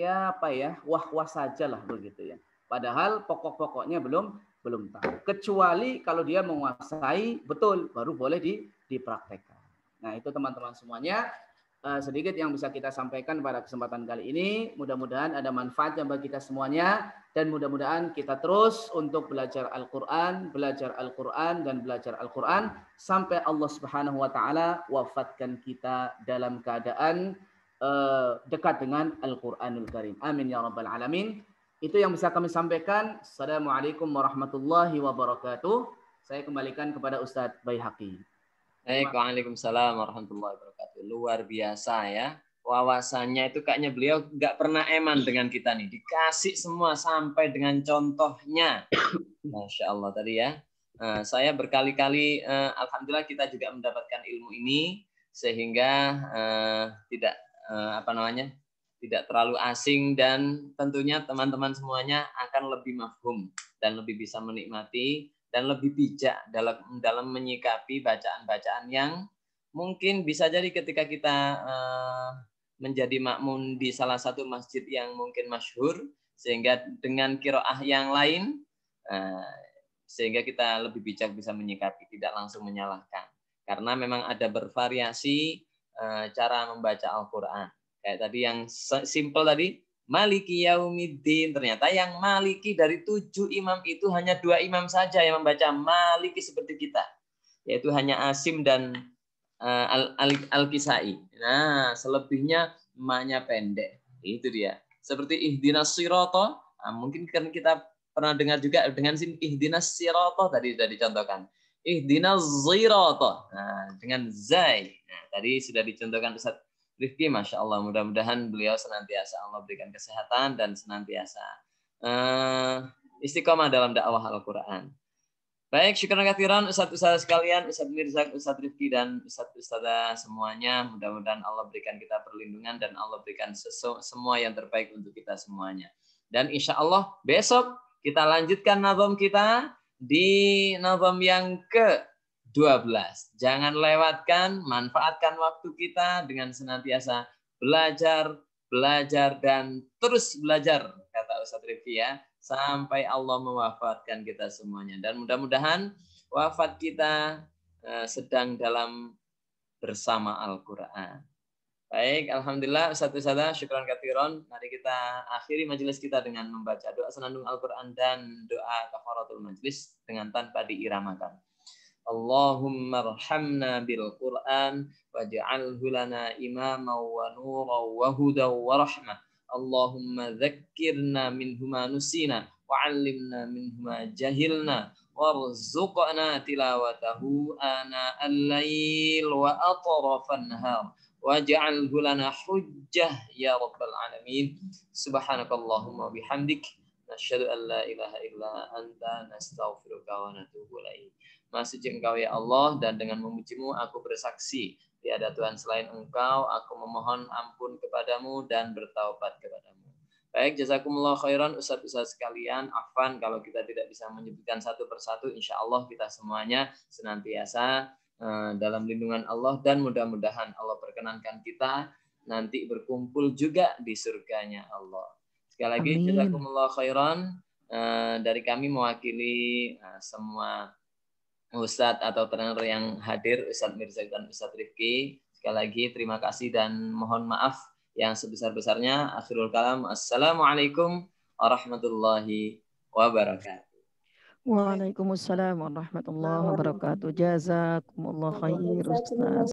wah-wah saja lah begitu ya. Padahal pokok-pokoknya belum tahu. Kecuali kalau dia menguasai betul, baru boleh dipraktekkan. Nah itu teman-teman semuanya sedikit yang bisa kita sampaikan pada kesempatan kali ini. Mudah-mudahan ada manfaatnya bagi kita semuanya. Dan mudah-mudahan kita terus untuk belajar Al-Quran, dan belajar Al-Quran. Sampai Allah Subhanahu wa Ta'ala wafatkan kita dalam keadaan dekat dengan Al-Quranul Karim. Amin ya Rabbal Alamin. Itu yang bisa kami sampaikan. Assalamualaikum warahmatullahi wabarakatuh. Saya kembalikan kepada Ustadz Baihaqi. Waalaikumsalam warahmatullahi wabarakatuh. Luar biasa ya. Wawasannya itu kayaknya beliau nggak pernah eman dengan kita nih. Dikasih semua sampai dengan contohnya. Masya Allah tadi ya. Saya berkali-kali, alhamdulillah kita juga mendapatkan ilmu ini sehingga tidak terlalu asing, dan tentunya teman-teman semuanya akan lebih mafhum dan lebih bisa menikmati dan lebih bijak dalam menyikapi bacaan-bacaan yang mungkin bisa jadi ketika kita menjadi makmum di salah satu masjid yang mungkin masyhur, sehingga dengan qiraah yang lain, sehingga kita lebih bijak bisa menyikapi, tidak langsung menyalahkan. Karena memang ada bervariasi cara membaca Al-Quran. Kayak tadi yang simple tadi, Maliki Yaumiddin. Ternyata yang Maliki dari 7 imam itu hanya 2 imam saja yang membaca Maliki seperti kita. Yaitu hanya Asim dan Al-Kisai. Nah, selebihnya emaknya pendek. Itu dia. Seperti Ihdinas Sirata. Mungkin kan kita pernah dengar juga dengan Ihdinas Sirata tadi sudah dicontohkan. Ihdinas Sirata. Nah, dengan Zai. Nah, tadi sudah dicontohkan Ustaz Rifki. Masya Allah. Mudah-mudahan beliau senantiasa Allah berikan kesehatan dan senantiasa istiqomah dalam dakwah Al-Quran. Baik, syukur katsiran Ustaz-Ustaz sekalian, Ustaz Mirza, Ustaz Rifki, dan Ustaz-Ustazah semuanya. Mudah-mudahan Allah berikan kita perlindungan dan Allah berikan semua yang terbaik untuk kita semuanya. Dan insya Allah besok kita lanjutkan nazam kita di nazam yang ke-12. Jangan lewatkan, manfaatkan waktu kita dengan senantiasa belajar, dan terus belajar, kata Ustaz Rifki ya. Sampai Allah mewafatkan kita semuanya. Dan mudah-mudahan wafat kita sedang dalam bersama Al-Quran. Baik, alhamdulillah Ustaz-Ustazah, syukran katsiran. Mari kita akhiri majelis kita dengan membaca doa senandung Al-Quran dan doa kafaratul majlis dengan tanpa diiramakan. Allahumma arhamna bil Quran waj'alhu lana imaman wa nuran wa hudan wa rahmah. Allahumma dzakkirna minhu ma nusina wa 'allimna minhu ma jahilna warzuqna tilawatahu ana al-lail wa atrafan nahar waj'alhu lana hujjah ya rabbal alamin. Subhanakallahumma bihamdik nasyhadu an la ilaha illa anta nastaghfiruka wa natubu ilaik. Maha suci Engkau ya Allah, dan dengan memujimu aku bersaksi tiada Tuhan selain Engkau. Aku memohon ampun kepadamu dan bertaubat kepadamu. Baik, jazakumullah khairan Ustaz-Ustaz sekalian. Afwan kalau kita tidak bisa menyebutkan satu persatu. Insya Allah kita semuanya senantiasa dalam lindungan Allah, dan mudah-mudahan Allah perkenankan kita nanti berkumpul juga di surganya Allah. Sekali lagi jazakumullah khairan. Dari kami mewakili semua Ustadz atau trainer yang hadir, Ustadz Mirza dan Ustadz Rifki. Sekali lagi terima kasih dan mohon maaf yang sebesar-besarnya. Akhirul kalam. Assalamualaikum warahmatullahi wabarakatuh. Waalaikumsalam warahmatullahi wabarakatuh. Jazakumullah khair Ustaz.